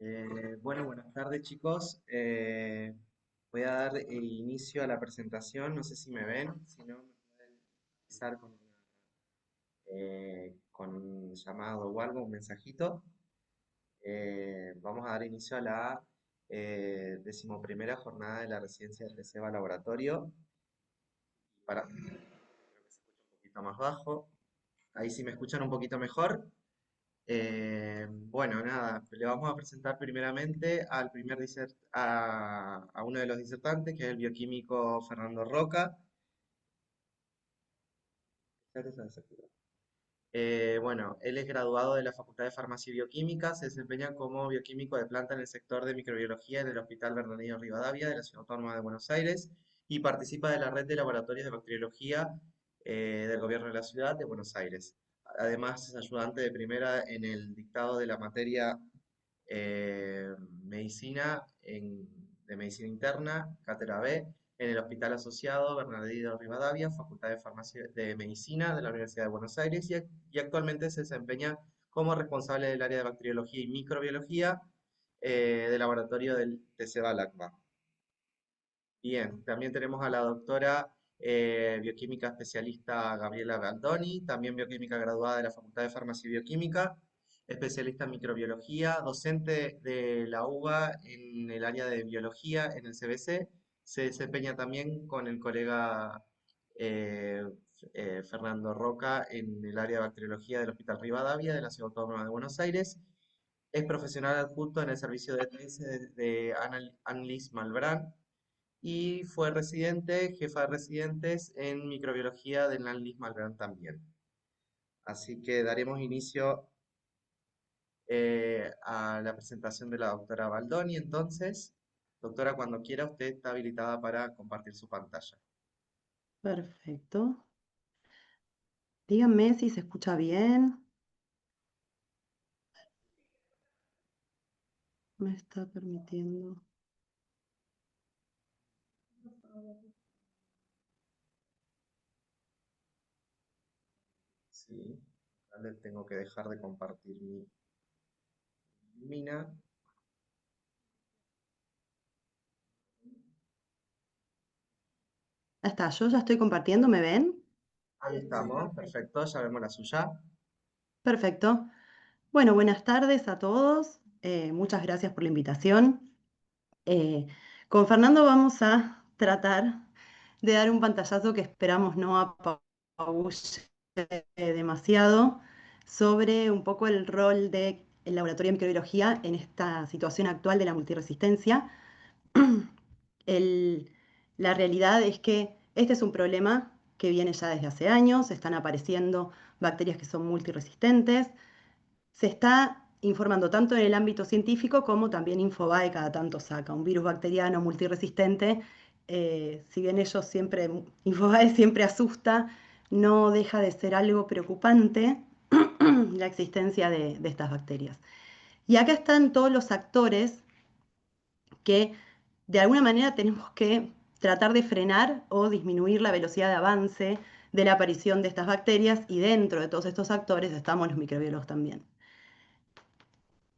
Bueno, buenas tardes chicos. Voy a dar inicio a la presentación. No sé si me ven, si no me pueden empezar con un llamado o algo, un mensajito. Vamos a dar inicio a la 11ª jornada de la residencia del TCEBA Laboratorio. Creo que se escucha un poquito más bajo. Ahí sí me escuchan un poquito mejor. Bueno, nada, le vamos a presentar primeramente a uno de los disertantes, que es el bioquímico Fernando Roca. Bueno, él es graduado de la Facultad de Farmacia y Bioquímica, se desempeña como bioquímico de planta en el sector de microbiología en el Hospital Bernardino Rivadavia de la Ciudad Autónoma de Buenos Aires y participa de la red de laboratorios de bacteriología del Gobierno de la Ciudad de Buenos Aires. Además, es ayudante de primera en el dictado de la materia eh, medicina de medicina interna, cátedra B, en el Hospital Asociado Bernardino Rivadavia, Facultad de Farmacia de Medicina de la Universidad de Buenos Aires y actualmente se desempeña como responsable del área de bacteriología y microbiología del laboratorio del TCBA LACBA. Bien, también tenemos a la doctora bioquímica especialista Gabriela Baldoni, también bioquímica graduada de la Facultad de Farmacia y Bioquímica, especialista en microbiología, docente de la UBA en el área de biología en el CBC. Se desempeña también con el colega eh, Fernando Roca en el área de bacteriología del Hospital Rivadavia de la Ciudad Autónoma de Buenos Aires. Es profesional adjunto en el servicio de ETS de Annelies Malbrán y fue jefa de residentes en microbiología de Annelies Malbrán también. Así que daremos inicio a la presentación de la doctora Baldoni. Entonces, doctora, cuando quiera, usted está habilitada para compartir su pantalla. Perfecto. Díganme si se escucha bien. Me está permitiendo. Sí, le tengo que dejar de compartir mi mina. Ah, está, yo ya estoy compartiendo, ¿me ven? Ahí estamos, perfecto, ya vemos la suya. Perfecto. Bueno, buenas tardes a todos. Muchas gracias por la invitación. Eh, con Fernando vamos a tratar de dar un pantallazo que esperamos no apabulle demasiado sobre un poco el rol del laboratorio de microbiología en esta situación actual de la multiresistencia. El- la realidad es que este es un problema que viene ya desde hace años, están apareciendo bacterias que son multiresistentes, se está informando tanto en el ámbito científico como también Infobae cada tanto saca un virus bacteriano multiresistente. Si bien Infobae siempre asusta, no deja de ser algo preocupante la existencia de estas bacterias. Y acá están todos los actores que de alguna manera tenemos que tratar de frenar o disminuir la velocidad de avance de la aparición de estas bacterias y dentro de todos estos actores estamos los microbiólogos también.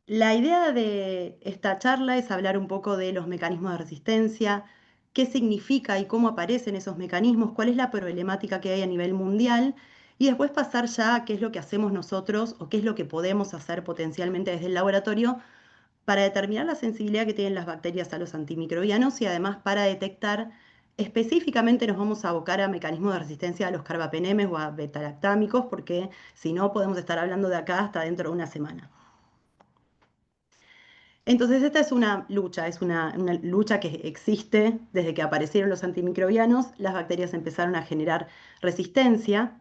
La idea de esta charla es hablar un poco de los mecanismos de resistencia, qué significa y cómo aparecen esos mecanismos, cuál es la problemática que hay a nivel mundial y después pasar ya a qué es lo que hacemos nosotros o qué es lo que podemos hacer potencialmente desde el laboratorio para determinar la sensibilidad que tienen las bacterias a los antimicrobianos y además para detectar específicamente nos vamos a abocar a mecanismos de resistencia a los carbapenemes o a betalactámicos, porque si no podemos estar hablando de acá hasta dentro de una semana. Entonces esta es una lucha que existe desde que aparecieron los antimicrobianos, las bacterias empezaron a generar resistencia.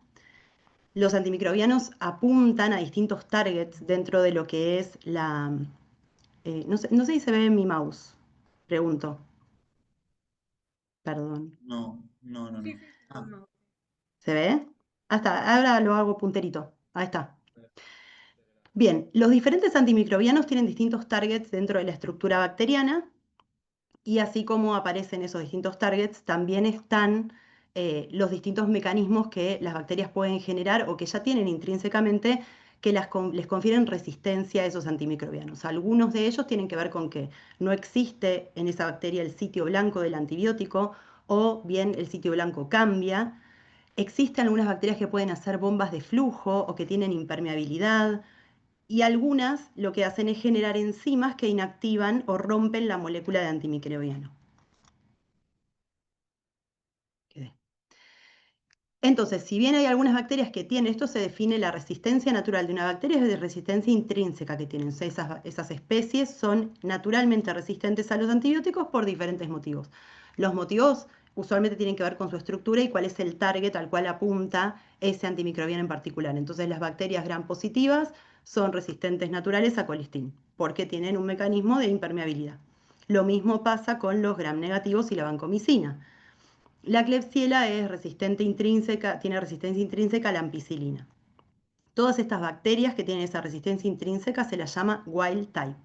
Los antimicrobianos apuntan a distintos targets dentro de lo que es no sé si se ve en mi mouse, pregunto, perdón. No, no, no, no. Ah, ¿Se ve? Hasta ahora lo hago punterito. Ahí está. Bien, los diferentes antimicrobianos tienen distintos targets dentro de la estructura bacteriana y así como aparecen esos distintos targets, también están los distintos mecanismos que las bacterias pueden generar o que ya tienen intrínsecamente que les confieren resistencia a esos antimicrobianos. Algunos de ellos tienen que ver con que no existe en esa bacteria el sitio blanco del antibiótico o bien el sitio blanco cambia. Existen algunas bacterias que pueden hacer bombas de flujo o que tienen impermeabilidad y algunas lo que hacen es generar enzimas que inactivan o rompen la molécula de antimicrobiano. Entonces, si bien hay algunas bacterias que tienen, esto se define la resistencia natural de una bacteria es de resistencia intrínseca que tienen. O sea, esas especies son naturalmente resistentes a los antibióticos por diferentes motivos. Los motivos usualmente tienen que ver con su estructura y cuál es el target al cual apunta ese antimicrobiano en particular. Entonces, las bacterias gram positivas son resistentes naturales a colistin, porque tienen un mecanismo de impermeabilidad. Lo mismo pasa con los gram negativos y la vancomicina. La Klebsiella es resistente intrínseca, tiene resistencia intrínseca a la ampicilina. Todas estas bacterias que tienen esa resistencia intrínseca se las llama wild type.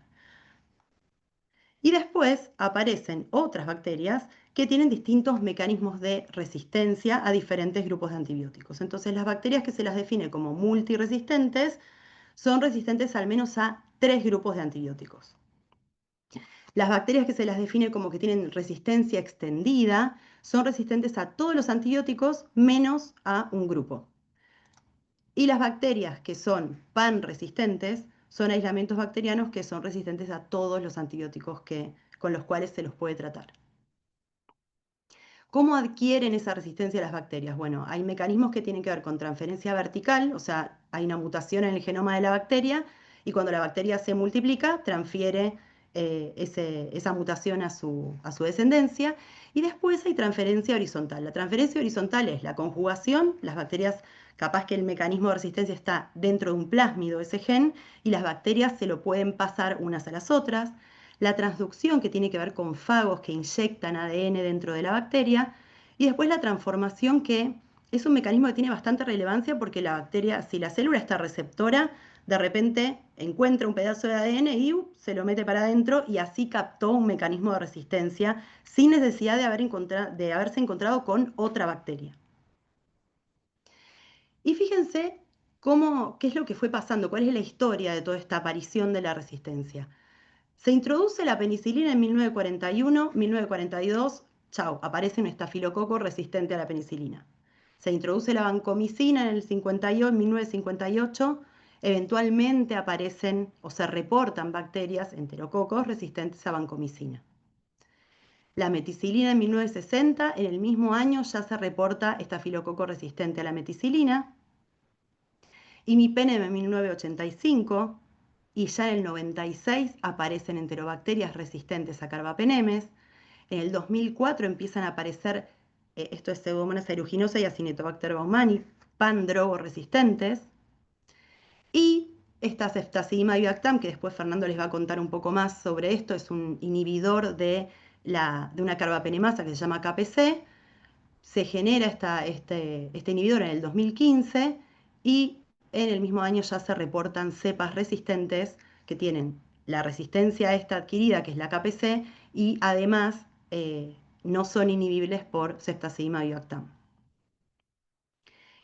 Y después aparecen otras bacterias que tienen distintos mecanismos de resistencia a diferentes grupos de antibióticos. Entonces, las bacterias que se las define como multiresistentes son resistentes al menos a 3 grupos de antibióticos. Las bacterias que se las define como que tienen resistencia extendida son resistentes a todos los antibióticos menos a un grupo. Y las bacterias que son panresistentes son aislamientos bacterianos que son resistentes a todos los antibióticos con los cuales se los puede tratar. ¿Cómo adquieren esa resistencia las bacterias? Bueno, hay mecanismos que tienen que ver con transferencia vertical, o sea, hay una mutación en el genoma de la bacteria y cuando la bacteria se multiplica, transfiere esa mutación a su descendencia. Y después hay transferencia horizontal. La transferencia horizontal es la conjugación, las bacterias, capaz que el mecanismo de resistencia está dentro de un plásmido, ese gen, y las bacterias se lo pueden pasar unas a las otras. La transducción, que tiene que ver con fagos que inyectan ADN dentro de la bacteria, y después la transformación, que es un mecanismo que tiene bastante relevancia porque la bacteria, si la célula está receptora, de repente encuentra un pedazo de ADN y se lo mete para adentro y así captó un mecanismo de resistencia sin necesidad de haberse encontrado con otra bacteria. Y fíjense qué es lo que fue pasando, cuál es la historia de toda esta aparición de la resistencia. Se introduce la penicilina en 1941, 1942, chau, aparece un estafilococo resistente a la penicilina. Se introduce la vancomicina en el 1958, eventualmente aparecen o se reportan bacterias, enterococos, resistentes a vancomicina. La meticilina en 1960, en el mismo año ya se reporta estafilococo resistente a la meticilina. Imipenem en 1985, y ya en el 96 aparecen enterobacterias resistentes a carbapenemes. En el 2004 empiezan a aparecer, esto es Pseudomonas aeruginosa y Acinetobacter baumannii, pandrogo resistentes. Y esta ceftazidima bivactam, que después Fernando les va a contar un poco más sobre esto, es un inhibidor de una carbapenemasa que se llama KPC. Se genera este inhibidor en el 2015 y en el mismo año ya se reportan cepas resistentes que tienen la resistencia a esta adquirida, que es la KPC, y además no son inhibibles por ceftazidima bivactam.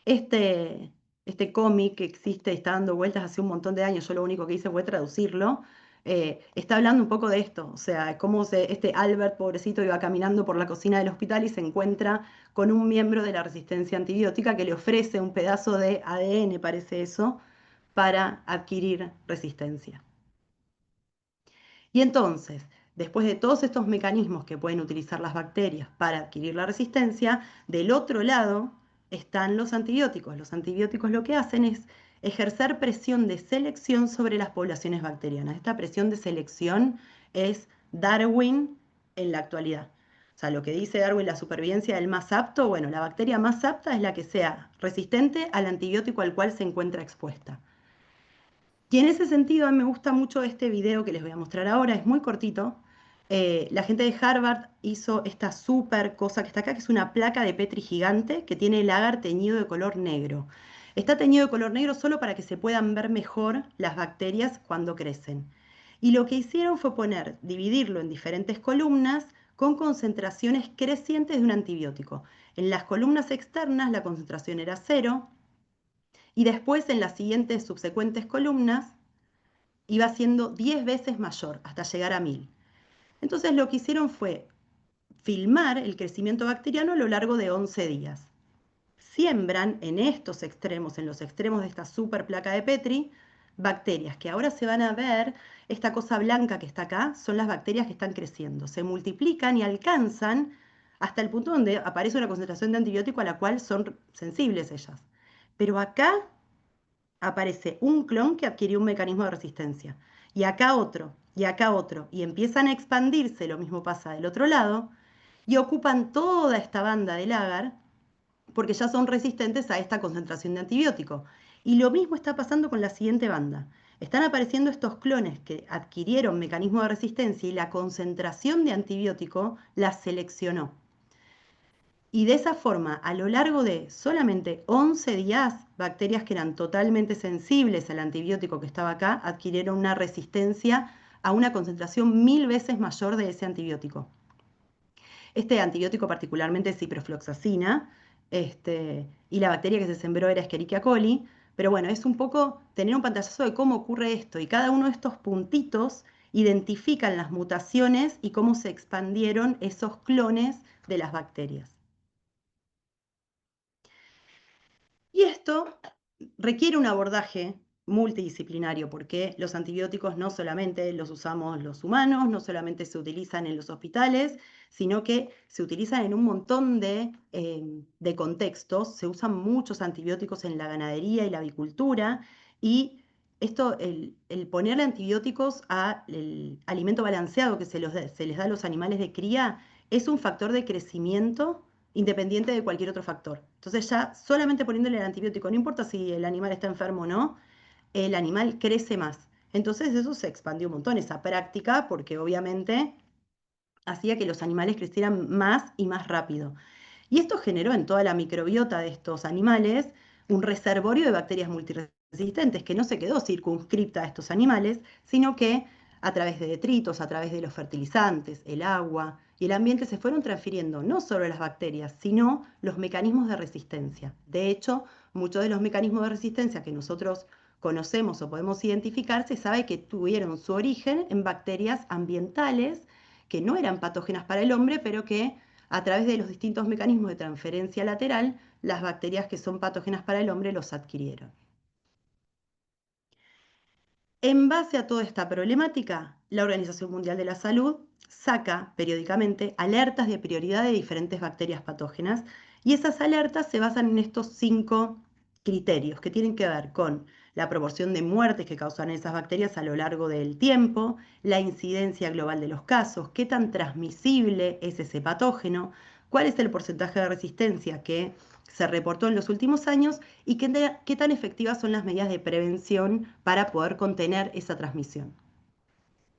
Este cómic que existe, está dando vueltas hace un montón de años, yo lo único que hice fue traducirlo, está hablando un poco de esto, o sea, cómo este Albert, pobrecito, iba caminando por la cocina del hospital y se encuentra con un miembro de la resistencia antibiótica que le ofrece un pedazo de ADN, parece eso, para adquirir resistencia. Y entonces, después de todos estos mecanismos que pueden utilizar las bacterias para adquirir la resistencia, del otro lado están los antibióticos. Los antibióticos lo que hacen es ejercer presión de selección sobre las poblaciones bacterianas. Esta presión de selección es Darwin en la actualidad. O sea, lo que dice Darwin, la supervivencia del más apto, bueno, la bacteria más apta es la que sea resistente al antibiótico al cual se encuentra expuesta. Y en ese sentido, a mí me gusta mucho este video que les voy a mostrar ahora, es muy cortito. La gente de Harvard hizo esta súper cosa que está acá, que es una placa de Petri gigante que tiene el agar teñido de color negro. Está teñido de color negro solo para que se puedan ver mejor las bacterias cuando crecen. Y lo que hicieron fue dividirlo en diferentes columnas con concentraciones crecientes de un antibiótico. En las columnas externas la concentración era 0, y después en las siguientes subsecuentes columnas iba siendo 10 veces mayor hasta llegar a 1000. Entonces lo que hicieron fue filmar el crecimiento bacteriano a lo largo de 11 días. Siembran en estos extremos, en los extremos de esta super placa de Petri, bacterias que ahora se van a ver, esta cosa blanca que está acá, son las bacterias que están creciendo, se multiplican y alcanzan hasta el punto donde aparece una concentración de antibiótico a la cual son sensibles ellas. Pero acá aparece un clon que adquirió un mecanismo de resistencia, y acá otro, y acá otro, y empiezan a expandirse, lo mismo pasa del otro lado, y ocupan toda esta banda del agar porque ya son resistentes a esta concentración de antibiótico. Y lo mismo está pasando con la siguiente banda. Están apareciendo estos clones que adquirieron mecanismo de resistencia y la concentración de antibiótico las seleccionó. Y de esa forma, a lo largo de solamente 11 días, bacterias que eran totalmente sensibles al antibiótico que estaba acá adquirieron una resistencia a una concentración 1000 veces mayor de ese antibiótico. Este antibiótico particularmente es ciprofloxacina, y la bacteria que se sembró era Escherichia coli, pero bueno, es un poco tener un pantallazo de cómo ocurre esto, y cada uno de estos puntitos identifican las mutaciones y cómo se expandieron esos clones de las bacterias. Y esto requiere un abordaje multidisciplinario porque los antibióticos no solamente los usamos los humanos, no solamente se utilizan en los hospitales, sino que se utilizan en un montón de contextos. Se usan muchos antibióticos en la ganadería y la avicultura, y esto, el ponerle antibióticos al alimento balanceado que se les da a los animales de cría es un factor de crecimiento independiente de cualquier otro factor. Entonces ya solamente poniéndole el antibiótico, no importa si el animal está enfermo o no, el animal crece más. Entonces eso se expandió un montón, esa práctica, porque obviamente hacía que los animales crecieran más y más rápido. Y esto generó en toda la microbiota de estos animales un reservorio de bacterias multiresistentes que no se quedó circunscripta a estos animales, sino que a través de detritos, a través de los fertilizantes, el agua y el ambiente se fueron transfiriendo no solo las bacterias, sino los mecanismos de resistencia. De hecho, muchos de los mecanismos de resistencia que nosotros conocemos o podemos identificar, se sabe que tuvieron su origen en bacterias ambientales que no eran patógenas para el hombre, pero que a través de los distintos mecanismos de transferencia lateral, las bacterias que son patógenas para el hombre los adquirieron. En base a toda esta problemática, la Organización Mundial de la Salud saca periódicamente alertas de prioridad de diferentes bacterias patógenas, y esas alertas se basan en estos 5 criterios que tienen que ver con la proporción de muertes que causan esas bacterias a lo largo del tiempo, la incidencia global de los casos, qué tan transmisible es ese patógeno, cuál es el porcentaje de resistencia que se reportó en los últimos años y qué tan efectivas son las medidas de prevención para poder contener esa transmisión.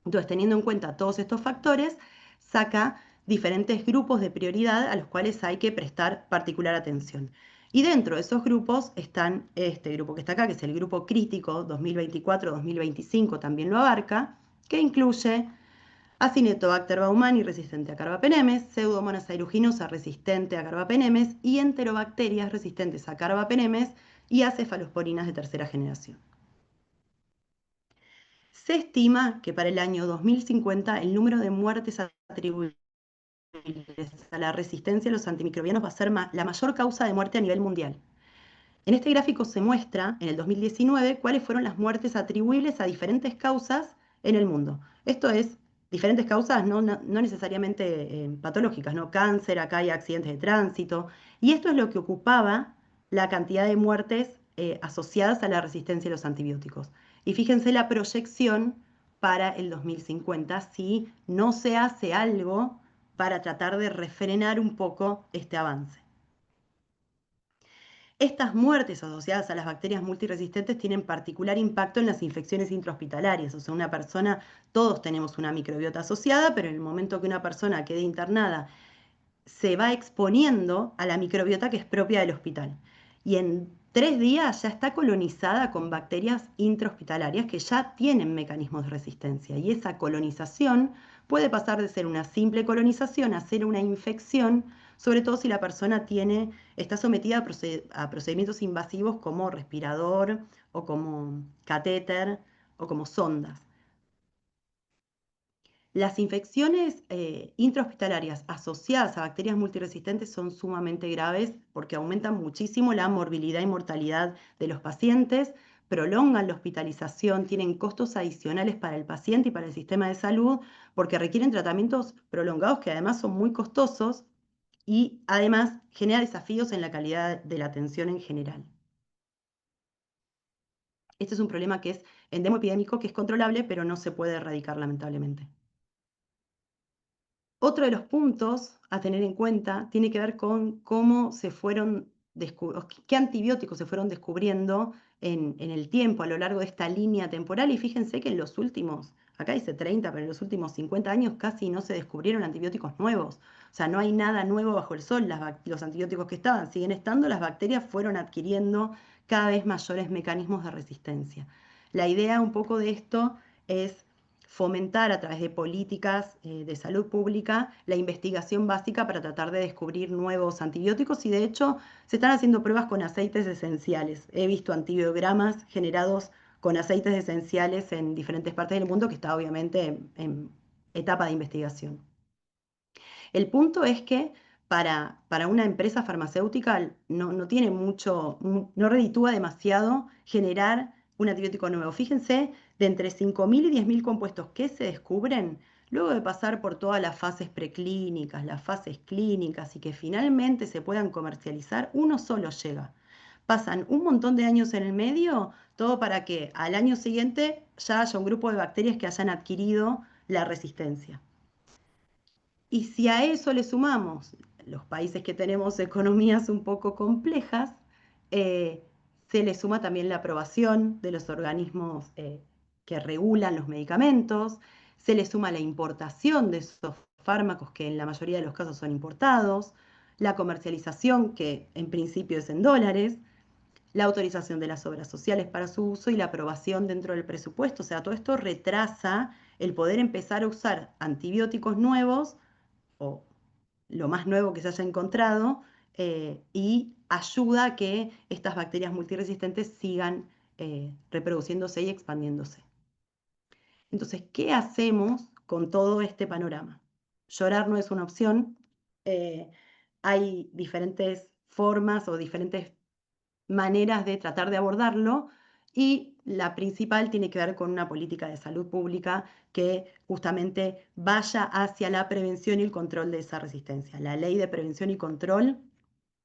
Entonces, teniendo en cuenta todos estos factores, saca diferentes grupos de prioridad a los cuales hay que prestar particular atención. Y dentro de esos grupos están este grupo que está acá, que es el grupo crítico 2024-2025, también lo abarca, que incluye Acinetobacter baumannii resistente a carbapenemes, Pseudomonas aeruginosa resistente a carbapenemes y enterobacterias resistentes a carbapenemes y a cefalosporinas de tercera generación. Se estima que para el año 2050 el número de muertes atribuibles a la resistencia a los antimicrobianos va a ser la mayor causa de muerte a nivel mundial. En este gráfico se muestra, en el 2019, cuáles fueron las muertes atribuibles a diferentes causas en el mundo. Esto es, diferentes causas no necesariamente patológicas, ¿no? Cáncer, acá hay accidentes de tránsito, y esto es lo que ocupaba la cantidad de muertes asociadas a la resistencia a los antibióticos. Y fíjense la proyección para el 2050 si no se hace algo para tratar de refrenar un poco este avance. Estas muertes asociadas a las bacterias multiresistentes tienen particular impacto en las infecciones intrahospitalarias. O sea, una persona, todos tenemos una microbiota asociada, pero en el momento que una persona quede internada, se va exponiendo a la microbiota que es propia del hospital. Y en 3 días ya está colonizada con bacterias intrahospitalarias que ya tienen mecanismos de resistencia. Y esa colonización puede pasar de ser una simple colonización a ser una infección, sobre todo si la persona está sometida a procedimientos invasivos como respirador o como catéter o como sondas. Las infecciones intrahospitalarias asociadas a bacterias multiresistentes son sumamente graves porque aumentan muchísimo la morbilidad y mortalidad de los pacientes, prolongan la hospitalización, tienen costos adicionales para el paciente y para el sistema de salud porque requieren tratamientos prolongados que además son muy costosos y además genera desafíos en la calidad de la atención en general. Este es un problema que es endemoepidémico, que es controlable, pero no se puede erradicar lamentablemente. Otro de los puntos a tener en cuenta tiene que ver con cómo qué antibióticos se fueron descubriendo en el tiempo, a lo largo de esta línea temporal. Y fíjense que en los últimos, acá dice 30, pero en los últimos 50 años casi no se descubrieron antibióticos nuevos. O sea, no hay nada nuevo bajo el sol. Los antibióticos que estaban siguen estando, las bacterias fueron adquiriendo cada vez mayores mecanismos de resistencia. La idea un poco de esto es fomentar a través de políticas de salud pública la investigación básica para tratar de descubrir nuevos antibióticos y de hecho se están haciendo pruebas con aceites esenciales. He visto antibiogramas generados con aceites esenciales en diferentes partes del mundo que está obviamente en etapa de investigación. El punto es que para una empresa farmacéutica no tiene mucho, no reditúa demasiado generar un antibiótico nuevo. Fíjense, de entre 5.000 y 10.000 compuestos que se descubren, luego de pasar por todas las fases preclínicas, las fases clínicas y que finalmente se puedan comercializar, uno solo llega. Pasan un montón de años en el medio, todo para que al año siguiente ya haya un grupo de bacterias que hayan adquirido la resistencia. Y si a eso le sumamos los países que tenemos economías un poco complejas, se le suma también la aprobación de los organismos que regulan los medicamentos, se le suma la importación de esos fármacos que en la mayoría de los casos son importados, la comercialización que en principio es en dólares, la autorización de las obras sociales para su uso y la aprobación dentro del presupuesto. O sea, todo esto retrasa el poder empezar a usar antibióticos nuevos o lo más nuevo que se haya encontrado y ayuda a que estas bacterias multiresistentes sigan reproduciéndose y expandiéndose. Entonces, ¿qué hacemos con todo este panorama? Llorar no es una opción. Hay diferentes formas o diferentes maneras de tratar de abordarlo y la principal tiene que ver con una política de salud pública que justamente vaya hacia la prevención y el control de esa resistencia. La ley de prevención y control,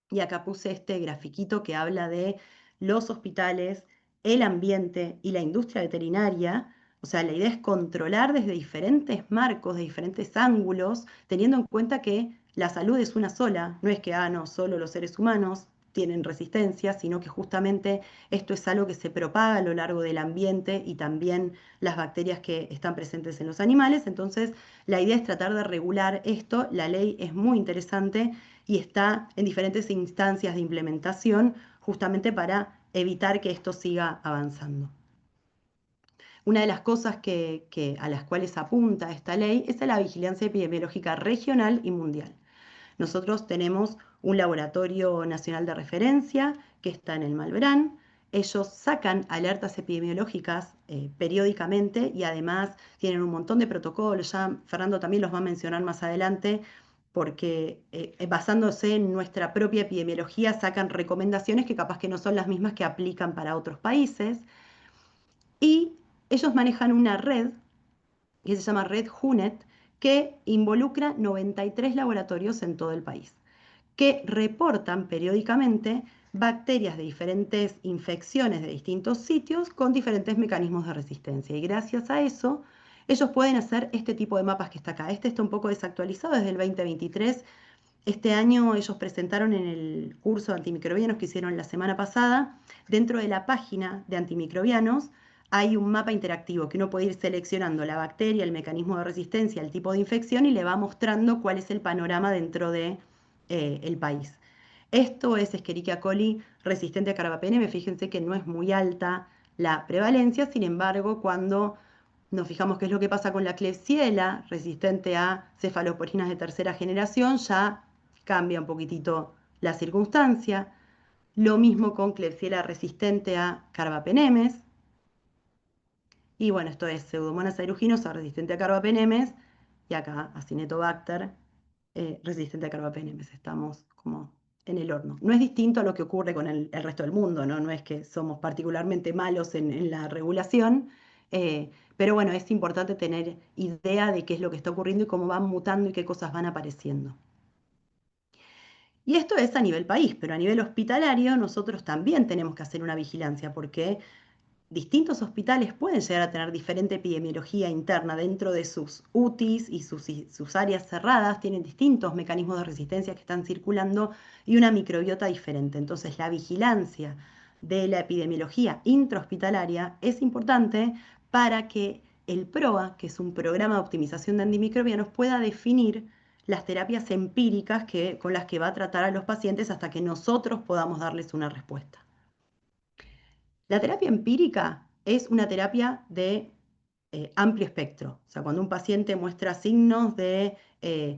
y acá puse este grafiquito que habla de los hospitales, el ambiente y la industria veterinaria. O sea, la idea es controlar desde diferentes marcos, de diferentes ángulos, teniendo en cuenta que la salud es una sola, no es que, no, solo los seres humanos tienen resistencia, sino que justamente esto es algo que se propaga a lo largo del ambiente y también las bacterias que están presentes en los animales. Entonces, la idea es tratar de regular esto. La ley es muy interesante y está en diferentes instancias de implementación justamente para evitar que esto siga avanzando. Una de las cosas a las cuales apunta esta ley es a la vigilancia epidemiológica regional y mundial. Nosotros tenemos un laboratorio nacional de referencia que está en el Malbrán. Ellos sacan alertas epidemiológicas periódicamente y además tienen un montón de protocolos. Ya Fernando también los va a mencionar más adelante porque basándose en nuestra propia epidemiología sacan recomendaciones que capaz que no son las mismas que aplican para otros países. Y ellos manejan una red que se llama Red HUNET, que involucra 93 laboratorios en todo el país, que reportan periódicamente bacterias de diferentes infecciones de distintos sitios con diferentes mecanismos de resistencia. Y gracias a eso, ellos pueden hacer este tipo de mapas que está acá. Este está un poco desactualizado desde el 2023. Este año ellos presentaron en el curso de antimicrobianos que hicieron la semana pasada, dentro de la página de antimicrobianos, hay un mapa interactivo que uno puede ir seleccionando la bacteria, el mecanismo de resistencia, el tipo de infección y le va mostrando cuál es el panorama dentro de el país. Esto es Escherichia coli resistente a carbapenem. Fíjense que no es muy alta la prevalencia, sin embargo, cuando nos fijamos qué es lo que pasa con la Klebsiella resistente a cefaloporinas de tercera generación, ya cambia un poquitito la circunstancia. Lo mismo con Klebsiella resistente a carbapenemes. Y bueno, esto es Pseudomonas aeruginosa resistente a carbapenemes y acá Acinetobacter resistente a carbapenemes. Estamos como en el horno. No es distinto a lo que ocurre con el resto del mundo, ¿no? No es que somos particularmente malos en la regulación, pero bueno, es importante tener idea de qué es lo que está ocurriendo y cómo van mutando y qué cosas van apareciendo. Y esto es a nivel país, pero a nivel hospitalario nosotros también tenemos que hacer una vigilancia porque distintos hospitales pueden llegar a tener diferente epidemiología interna dentro de sus UTIs y sus áreas cerradas, tienen distintos mecanismos de resistencia que están circulando y una microbiota diferente. Entonces, la vigilancia de la epidemiología intrahospitalaria es importante para que el PROA, que es un programa de optimización de antimicrobianos, pueda definir las terapias empíricas con las que va a tratar a los pacientes hasta que nosotros podamos darles una respuesta. La terapia empírica es una terapia de amplio espectro. O sea, cuando un paciente muestra signos de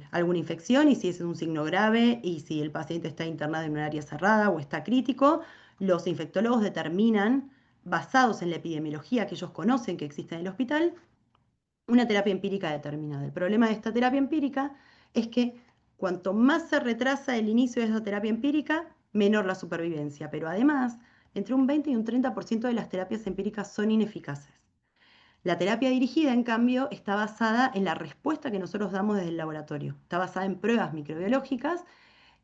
alguna infección y si ese es un signo grave y si el paciente está internado en un área cerrada o está crítico, los infectólogos determinan, basados en la epidemiología que ellos conocen que existe en el hospital, una terapia empírica determinada. El problema de esta terapia empírica es que cuanto más se retrasa el inicio de esa terapia empírica, menor la supervivencia. Pero además, entre un 20 y un 30% de las terapias empíricas son ineficaces. La terapia dirigida, en cambio, está basada en la respuesta que nosotros damos desde el laboratorio. Está basada en pruebas microbiológicas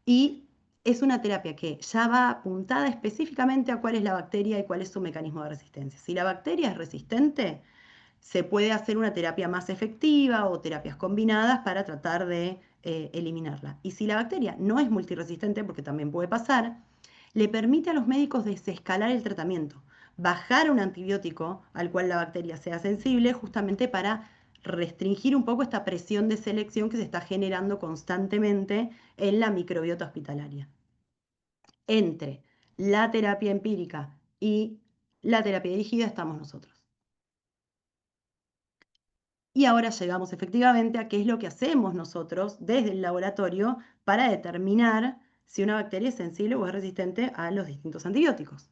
y es una terapia que ya va apuntada específicamente a cuál es la bacteria y cuál es su mecanismo de resistencia. Si la bacteria es resistente, se puede hacer una terapia más efectiva o terapias combinadas para tratar de eliminarla. Y si la bacteria no es multiresistente, porque también puede pasar, le permite a los médicos desescalar el tratamiento, bajar un antibiótico al cual la bacteria sea sensible, justamente para restringir un poco esta presión de selección que se está generando constantemente en la microbiota hospitalaria. Entre la terapia empírica y la terapia dirigida estamos nosotros. Y ahora llegamos efectivamente a qué es lo que hacemos nosotros desde el laboratorio para determinar si una bacteria es sensible o es resistente a los distintos antibióticos.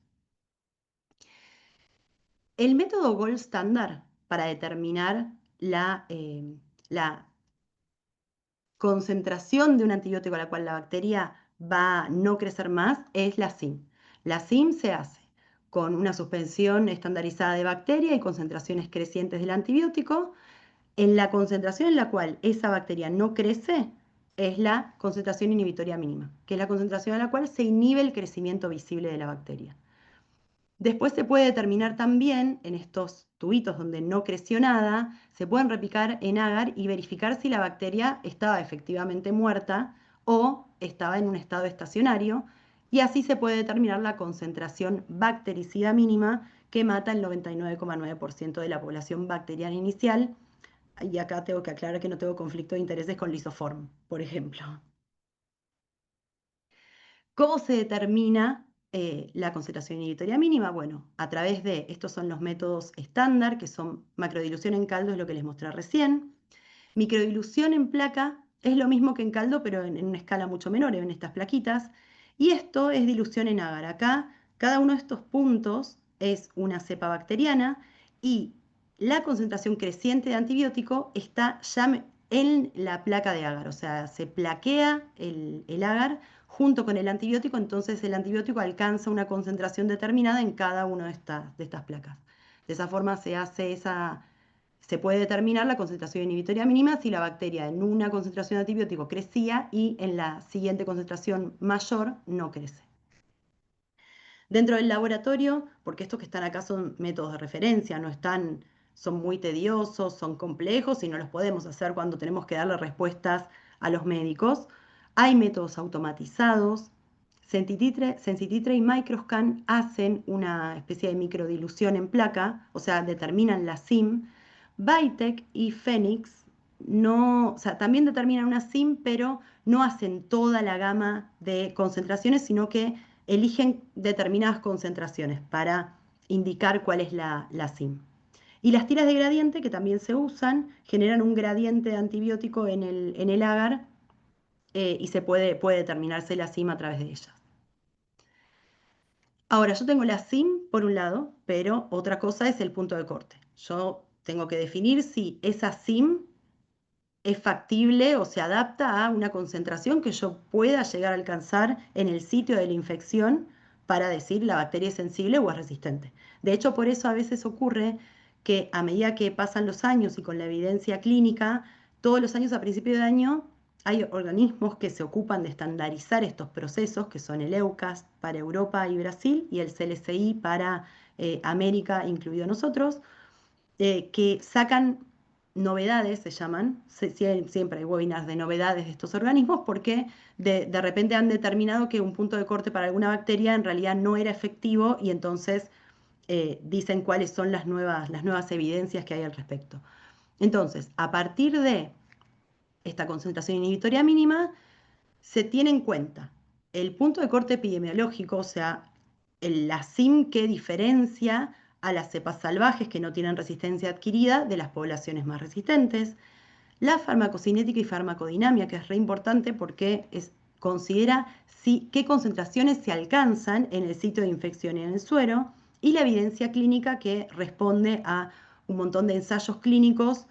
El método gold standard para determinar la concentración de un antibiótico a la cual la bacteria va a no crecer más es la SIM. La SIM se hace con una suspensión estandarizada de bacteria y concentraciones crecientes del antibiótico. En la concentración en la cual esa bacteria no crece es la concentración inhibitoria mínima, que es la concentración en la cual se inhibe el crecimiento visible de la bacteria. Después se puede determinar también en estos tubitos donde no creció nada, se pueden repicar en agar y verificar si la bacteria estaba efectivamente muerta o estaba en un estado estacionario, y así se puede determinar la concentración bactericida mínima que mata el 99,9% de la población bacteriana inicial. Y acá tengo que aclarar que no tengo conflicto de intereses con Lisoform, por ejemplo. ¿Cómo se determina la concentración inhibitoria mínima? Bueno, a través de, estos son los métodos estándar, que son macrodilución en caldo, es lo que les mostré recién. Microdilución en placa es lo mismo que en caldo, pero en una escala mucho menor, en estas plaquitas. Y esto es dilución en agar. Acá, cada uno de estos puntos es una cepa bacteriana y la concentración creciente de antibiótico está ya en la placa de agar, o sea, se plaquea el agar junto con el antibiótico, entonces el antibiótico alcanza una concentración determinada en cada una de estas placas. De esa forma se puede determinar la concentración inhibitoria mínima si la bacteria en una concentración de antibiótico crecía y en la siguiente concentración mayor no crece. Dentro del laboratorio, porque estos que están acá son métodos de referencia, son muy tediosos, son complejos y no los podemos hacer cuando tenemos que darle respuestas a los médicos. Hay métodos automatizados. Sensititre y Microscan hacen una especie de microdilución en placa, o sea, determinan la SIM. Vitek y Phoenix o sea, también determinan una SIM, pero no hacen toda la gama de concentraciones, sino que eligen determinadas concentraciones para indicar cuál es la SIM. Y las tiras de gradiente, que también se usan, generan un gradiente de antibiótico en el agar y se puede determinarse la SIM a través de ellas. Ahora, yo tengo la SIM por un lado, pero otra cosa es el punto de corte. Yo tengo que definir si esa SIM es factible o se adapta a una concentración que yo pueda llegar a alcanzar en el sitio de la infección para decir la bacteria es sensible o es resistente. De hecho, por eso a veces ocurre que a medida que pasan los años y con la evidencia clínica, todos los años a principio de año hay organismos que se ocupan de estandarizar estos procesos, que son el EUCAST para Europa y Brasil y el CLCI para América, incluido nosotros, que sacan novedades, se llaman, siempre hay webinars de novedades de estos organismos, porque de repente han determinado que un punto de corte para alguna bacteria en realidad no era efectivo y entonces dicen cuáles son las nuevas evidencias que hay al respecto. Entonces, a partir de esta concentración inhibitoria mínima, se tiene en cuenta el punto de corte epidemiológico, o sea, la SIM que diferencia a las cepas salvajes que no tienen resistencia adquirida de las poblaciones más resistentes, la farmacocinética y farmacodinámica, que es re importante porque considera qué concentraciones se alcanzan en el sitio de infección y en el suero, y la evidencia clínica, que responde a un montón de ensayos clínicos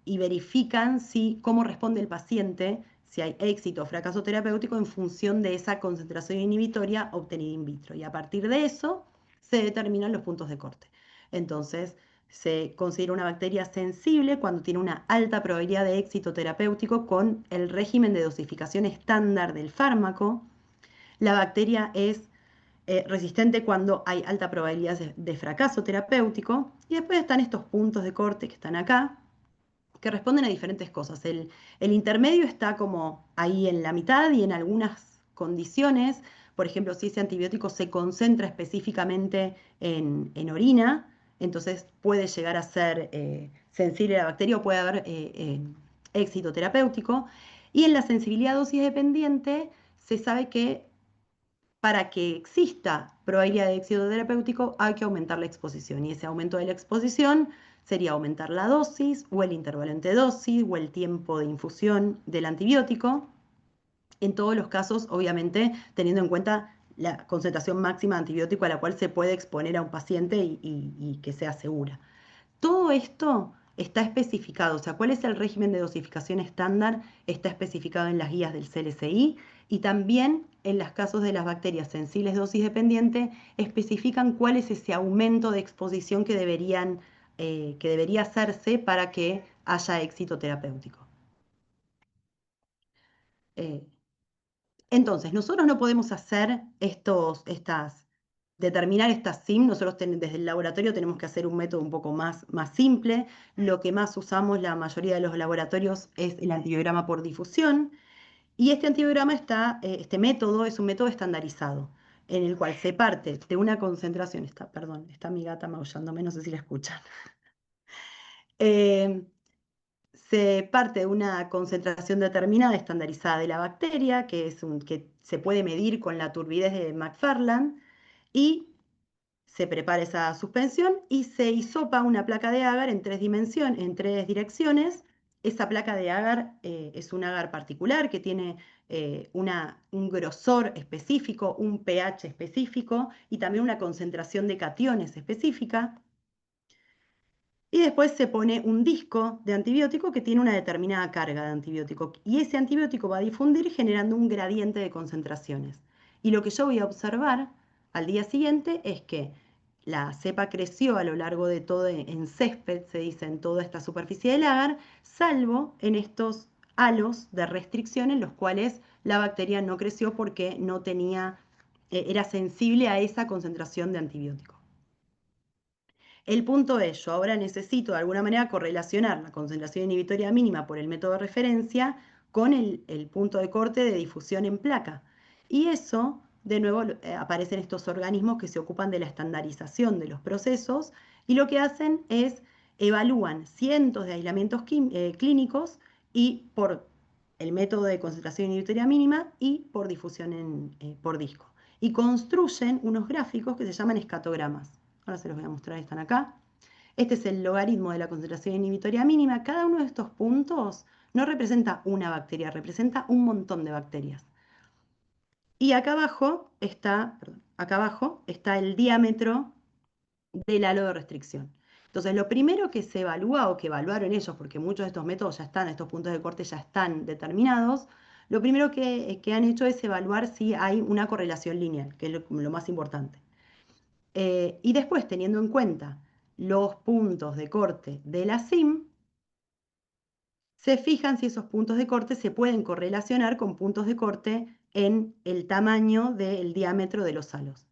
y verifican cómo responde el paciente, si hay éxito o fracaso terapéutico en función de esa concentración inhibitoria obtenida in vitro. Y a partir de eso se determinan los puntos de corte. Entonces, se considera una bacteria sensible cuando tiene una alta probabilidad de éxito terapéutico con el régimen de dosificación estándar del fármaco. La bacteria es resistente cuando hay alta probabilidad de fracaso terapéutico. Y después están estos puntos de corte que están acá, que responden a diferentes cosas. El intermedio está como ahí en la mitad y en algunas condiciones, por ejemplo, si ese antibiótico se concentra específicamente en orina, entonces puede llegar a ser sensible a la bacteria o puede haber éxito terapéutico. Y en la sensibilidad dosis dependiente se sabe que para que exista probabilidad de éxito terapéutico hay que aumentar la exposición, y ese aumento de la exposición sería aumentar la dosis o el intervalo entre dosis o el tiempo de infusión del antibiótico, en todos los casos obviamente teniendo en cuenta la concentración máxima de antibiótico a la cual se puede exponer a un paciente y que sea segura. Todo esto está especificado, o sea, cuál es el régimen de dosificación estándar está especificado en las guías del CLCI, y también en los casos de las bacterias sensibles dosis dependiente especifican cuál es ese aumento de exposición que debería hacerse para que haya éxito terapéutico. Entonces, nosotros no podemos hacer determinar estas SIM. Nosotros desde el laboratorio tenemos que hacer un método un poco más simple. Lo que más usamos la mayoría de los laboratorios es el antibiograma por difusión. Y este método es un método estandarizado, en el cual se parte de una concentración. Perdón, está mi gata maullándome, no sé si la escuchan. Se parte de una concentración determinada, estandarizada de la bacteria, que se puede medir con la turbidez de Macfarlane, y se prepara esa suspensión y se hisopa una placa de agar en 3 direcciones. Esa placa de agar es un agar particular que tiene un grosor específico, un pH específico y también una concentración de cationes específica. Y después se pone un disco de antibiótico que tiene una determinada carga de antibiótico. Y ese antibiótico va a difundir generando un gradiente de concentraciones. Y lo que yo voy a observar al día siguiente es que la cepa creció a lo largo de todo, en césped, se dice, en toda esta superficie del agar, salvo en estos halos de restricción en los cuales la bacteria no creció porque no era sensible a esa concentración de antibiótico. El punto es, yo ahora necesito de alguna manera correlacionar la concentración inhibitoria mínima por el método de referencia con el punto de corte de difusión en placa. Y eso, de nuevo, aparecen estos organismos que se ocupan de la estandarización de los procesos y lo que hacen es evalúan cientos de aislamientos clínicos y por el método de concentración inhibitoria mínima y por difusión por disco. Y construyen unos gráficos que se llaman escatogramas. Ahora se los voy a mostrar, están acá. Este es el logaritmo de la concentración inhibitoria mínima. Cada uno de estos puntos no representa una bacteria, representa un montón de bacterias. Y acá abajo está el diámetro del halo de restricción. Entonces, lo primero que se evalúa o que evaluaron ellos, porque muchos de estos métodos ya están, estos puntos de corte ya están determinados, lo primero que han hecho es evaluar si hay una correlación lineal, que es lo más importante. Y después, teniendo en cuenta los puntos de corte de la SIM, se fijan si esos puntos de corte se pueden correlacionar con puntos de corte en el tamaño del diámetro de los halos.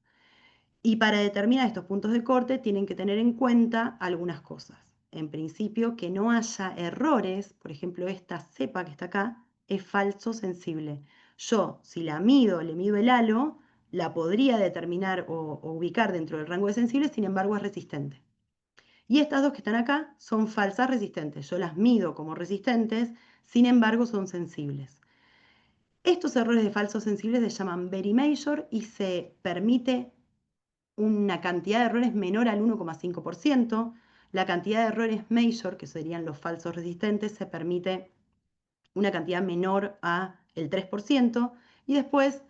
Y para determinar estos puntos de corte tienen que tener en cuenta algunas cosas. En principio, que no haya errores. Por ejemplo, esta cepa que está acá es falso sensible. Yo, si la mido, le mido el halo, la podría determinar o ubicar dentro del rango de sensible, sin embargo es resistente. Y estas dos que están acá son falsas resistentes. Yo las mido como resistentes, sin embargo son sensibles. Estos errores de falsos sensibles se llaman very major y se permite una cantidad de errores menor al 1,5%. La cantidad de errores major, que serían los falsos resistentes, se permite una cantidad menor a el 3%. Y después,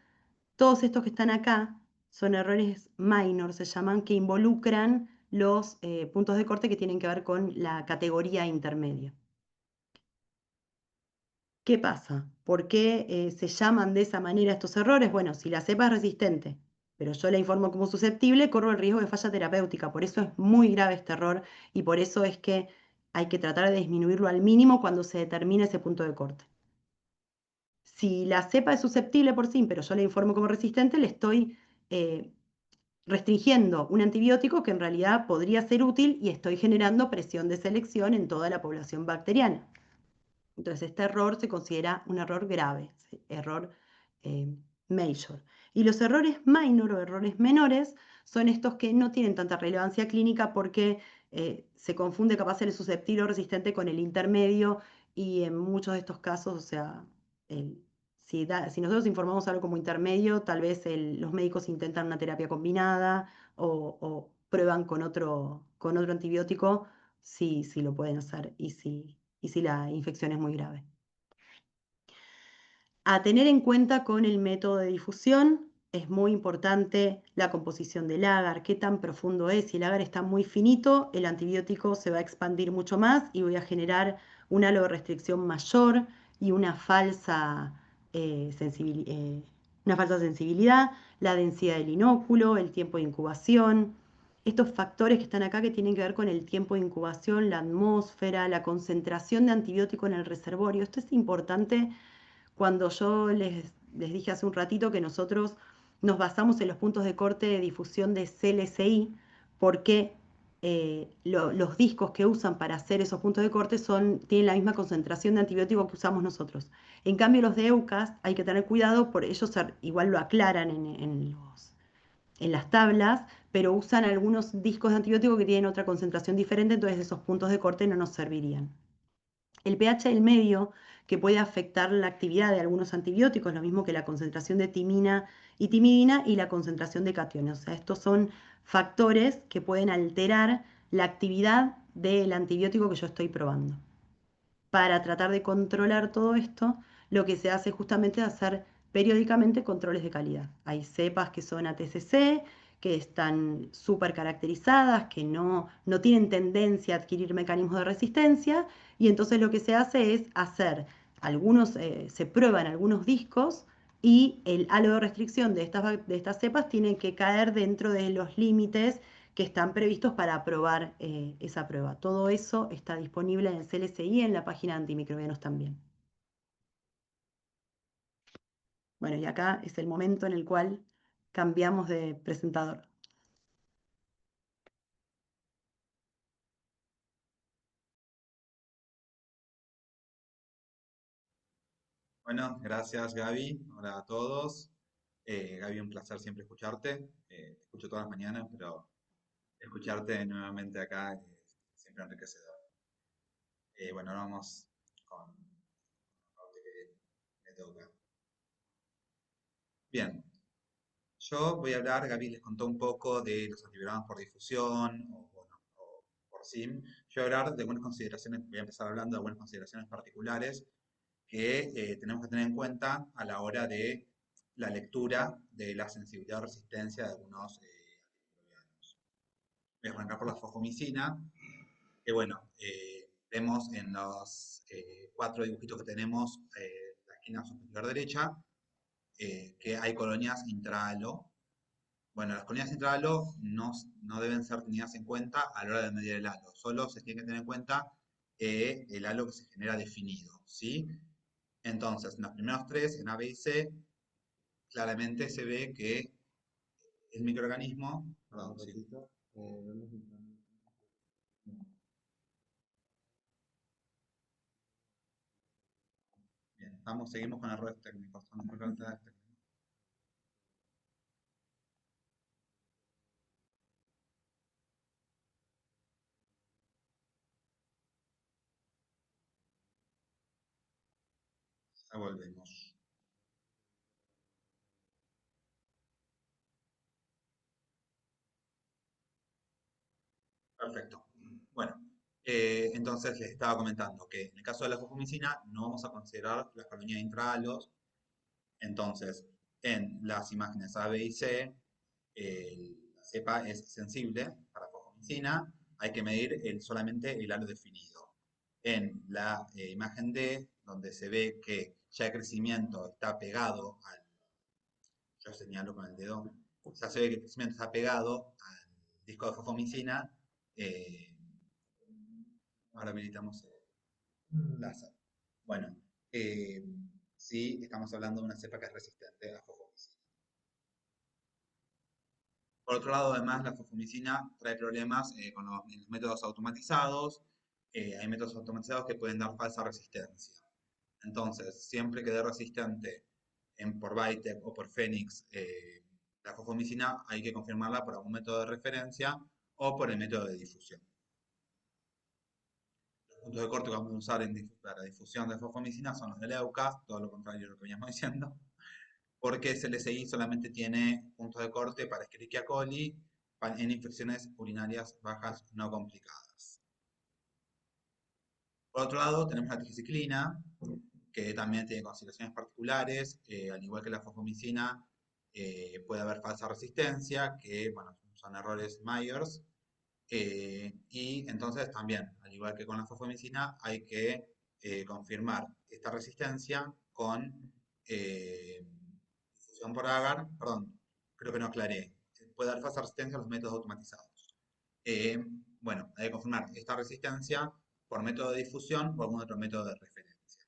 todos estos que están acá son errores minor, se llaman, que involucran los puntos de corte que tienen que ver con la categoría intermedia. ¿Qué pasa? ¿Por qué se llaman de esa manera estos errores? Bueno, si la cepa es resistente, pero yo la informo como susceptible, corro el riesgo de falla terapéutica. Por eso es muy grave este error y por eso es que hay que tratar de disminuirlo al mínimo cuando se determine ese punto de corte. Si la cepa es susceptible por sí, pero yo la informo como resistente, le estoy restringiendo un antibiótico que en realidad podría ser útil y estoy generando presión de selección en toda la población bacteriana. Entonces, este error se considera un error grave, ¿sí? Error eh, major. Y los errores minor o errores menores son estos que no tienen tanta relevancia clínica porque se confunde capaz el susceptible o resistente con el intermedio y en muchos de estos casos, o sea, si nosotros informamos algo como intermedio, tal vez los médicos intentan una terapia combinada o prueban con otro antibiótico si lo pueden hacer y si la infección es muy grave. A tener en cuenta con el método de difusión, es muy importante la composición del agar, qué tan profundo es. Si el agar está muy finito, el antibiótico se va a expandir mucho más y voy a generar un halo de restricción mayor y una falsa sensibilidad, la densidad del inóculo, el tiempo de incubación. Estos factores que están acá que tienen que ver con el tiempo de incubación, la atmósfera, la concentración de antibiótico en el reservorio. Esto es importante cuando yo les dije hace un ratito que nosotros nos basamos en los puntos de corte de difusión de CLSI, porque los discos que usan para hacer esos puntos de corte tienen la misma concentración de antibiótico que usamos nosotros. En cambio, los de EUCAST hay que tener cuidado, por ellos igual lo aclaran en las tablas, pero usan algunos discos de antibiótico que tienen otra concentración diferente, entonces esos puntos de corte no nos servirían. El pH del medio, que puede afectar la actividad de algunos antibióticos, lo mismo que la concentración de timina y timidina y la concentración de cationes. O sea, estos son factores que pueden alterar la actividad del antibiótico que yo estoy probando. Para tratar de controlar todo esto, lo que se hace justamente es hacer periódicamente controles de calidad. Hay cepas que son ATCC, que están súper caracterizadas, que no tienen tendencia a adquirir mecanismos de resistencia, y entonces lo que se hace es se prueban algunos discos y el halo de restricción de estas cepas tiene que caer dentro de los límites que están previstos para aprobar esa prueba. Todo eso está disponible en el CLSI y en la página de antimicrobianos también. Bueno, y acá es el momento en el cual cambiamos de presentador. Bueno, gracias Gaby. Hola a todos. Gaby, un placer siempre escucharte. Te escucho todas las mañanas, pero escucharte nuevamente acá es siempre enriquecedor. Bueno, ahora vamos con la parte que me toca. Bien, yo voy a hablar, Gaby les contó un poco de los antiviromas por difusión o, bueno, o por SIM. Yo voy a hablar de algunas consideraciones, voy a empezar hablando de algunas consideraciones particulares que tenemos que tener en cuenta a la hora de la lectura de la sensibilidad o resistencia de algunos antimicrobianos. Voy a arrancar por la fosfomicina, que bueno, vemos en los 4 dibujitos que tenemos, la esquina superior derecha, que hay colonias intrahalo. Bueno, las colonias intrahalo no deben ser tenidas en cuenta a la hora de medir el halo, solo se tiene que tener en cuenta el halo que se genera definido, ¿sí? Entonces, en los primeros 3, en A, B y C, claramente se ve que el microorganismo, perdón, sí. Bien, seguimos con errores técnicos. Ya volvemos. Perfecto. Bueno, entonces les estaba comentando que en el caso de la fosfomicina no vamos a considerar las colonias intrahalos. Entonces, en las imágenes A, B y C, la cepa es sensible para fosfomicina, hay que medir solamente el halo definido. En la imagen D, donde se ve que ya el crecimiento está pegado al, yo señalo con el dedo, ya se ve que el crecimiento está pegado al disco de fosfomicina, eh, ahora habilitamos el láser. Bueno, sí estamos hablando de una cepa que es resistente a fosfomicina. Por otro lado, además, la fosfomicina trae problemas con los métodos automatizados. Hay métodos automatizados que pueden dar falsa resistencia. Entonces, siempre que dé resistente por Vitek o por Phoenix la fosfomicina, hay que confirmarla por algún método de referencia o por el método de difusión. Los puntos de corte que vamos a usar para difusión de fosfomicina son los de Leucas, todo lo contrario de lo que veníamos diciendo, porque CLSI solamente tiene puntos de corte para Escherichia coli en infecciones urinarias bajas no complicadas. Por otro lado, tenemos la triciclina, que también tiene consideraciones particulares, al igual que la fosfomicina, puede haber falsa resistencia, que bueno, son errores Myers, y entonces también, al igual que con la fosfomicina, hay que confirmar esta resistencia con difusión por agar, perdón, creo que no aclaré, puede haber falsa resistencia a los métodos automatizados. Bueno, hay que confirmar esta resistencia por método de difusión o algún otro método de referencia.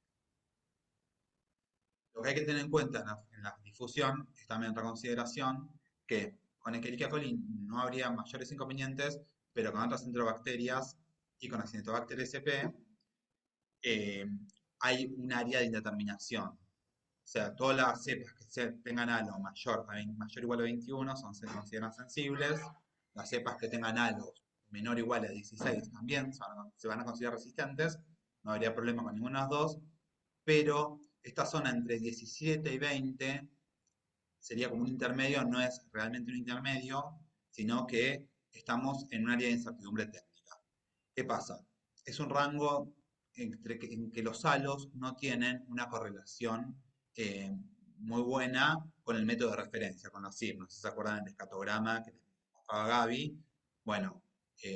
Lo que hay que tener en cuenta en la difusión es también otra consideración, que con Escherichia coli no habría mayores inconvenientes, pero con otras enterobacterias y con Acinetobacter sp hay un área de indeterminación. O sea, todas las cepas que tengan halo mayor o igual a 21 se consideran sensibles. Las cepas que tengan halo menor o igual a 16 también se van a considerar resistentes. No habría problema con ninguna de las dos. Pero esta zona entre 17 y 20 sería como un intermedio, no es realmente un intermedio, sino que estamos en un área de incertidumbre técnica. ¿Qué pasa? Es un rango en que los halos no tienen una correlación muy buena con el método de referencia, con los SIM. No sé si se acuerdan del escatograma que mostraba Gaby. Bueno,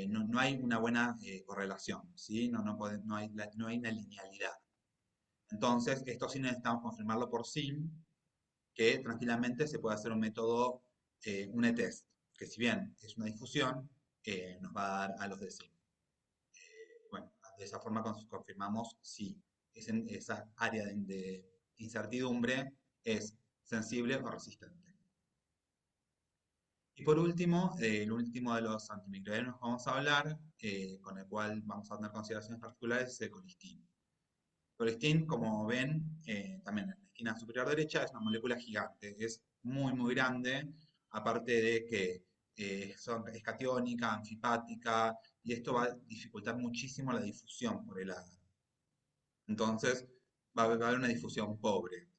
no hay una buena correlación, ¿sí? No hay una linealidad. Entonces, esto sí necesitamos confirmarlo por SIM, que tranquilamente se puede hacer un método, un e-test, que si bien es una difusión, nos va a dar a los de SIM. Bueno, de esa forma confirmamos si esa área de incertidumbre es sensible o resistente. Y por último, el último de los antimicrobianos que vamos a hablar, con el cual vamos a tener consideraciones particulares, es el colistin. El colistin, como ven, también en la esquina superior derecha, es una molécula gigante, es muy, muy grande, aparte de que es catiónica, anfipática, y esto va a dificultar muchísimo la difusión por el agar. Entonces, va a haber una difusión pobre.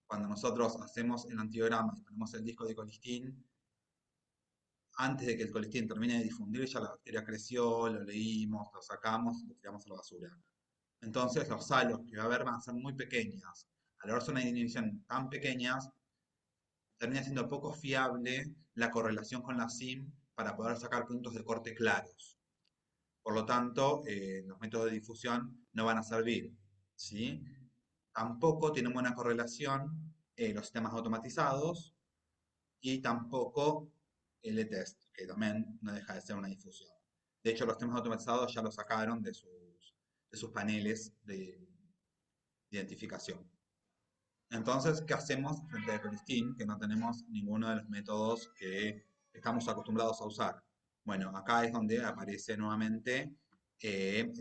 Cuando nosotros hacemos el antibiograma y ponemos el disco de colistin, antes de que el colistin termine de difundir, ya la bacteria creció, lo leímos, lo sacamos y lo tiramos a la basura. Entonces, los salos que va a haber van a ser muy pequeñas. Al haber una inhibición tan pequeñas, termina siendo poco fiable la correlación con la SIM para poder sacar puntos de corte claros. Por lo tanto, los métodos de difusión no van a servir, ¿sí? Tampoco tienen buena correlación los sistemas automatizados y tampoco el e-test, que también no deja de ser una difusión. De hecho, los sistemas automatizados ya lo sacaron de sus paneles de identificación. Entonces, ¿qué hacemos frente a colistin? Que no tenemos ninguno de los métodos que estamos acostumbrados a usar. Bueno, acá es donde aparece nuevamente el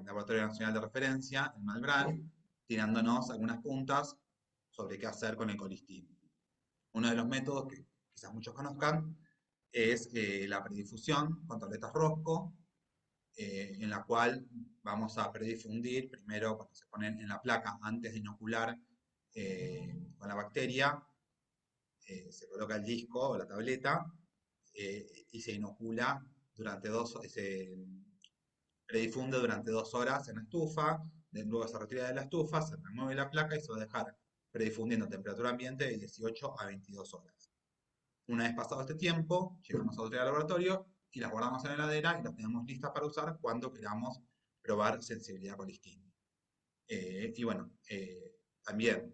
Laboratorio Nacional de Referencia, el Malbrán, tirándonos algunas puntas sobre qué hacer con el colistin. Uno de los métodos que quizás muchos conozcan es la predifusión con tabletas Rosco, en la cual vamos a predifundir primero cuando se ponen en la placa antes de inocular con la bacteria, se coloca el disco o la tableta y se inocula se predifunde durante 2 horas en la estufa, luego se retira de la estufa, se remueve la placa y se va a dejar predifundiendo a temperatura ambiente de 18 a 22 horas. Una vez pasado este tiempo, llevamos a otro laboratorio y las guardamos en la heladera y las tenemos listas para usar cuando queramos probar sensibilidad a colistin. Y bueno, también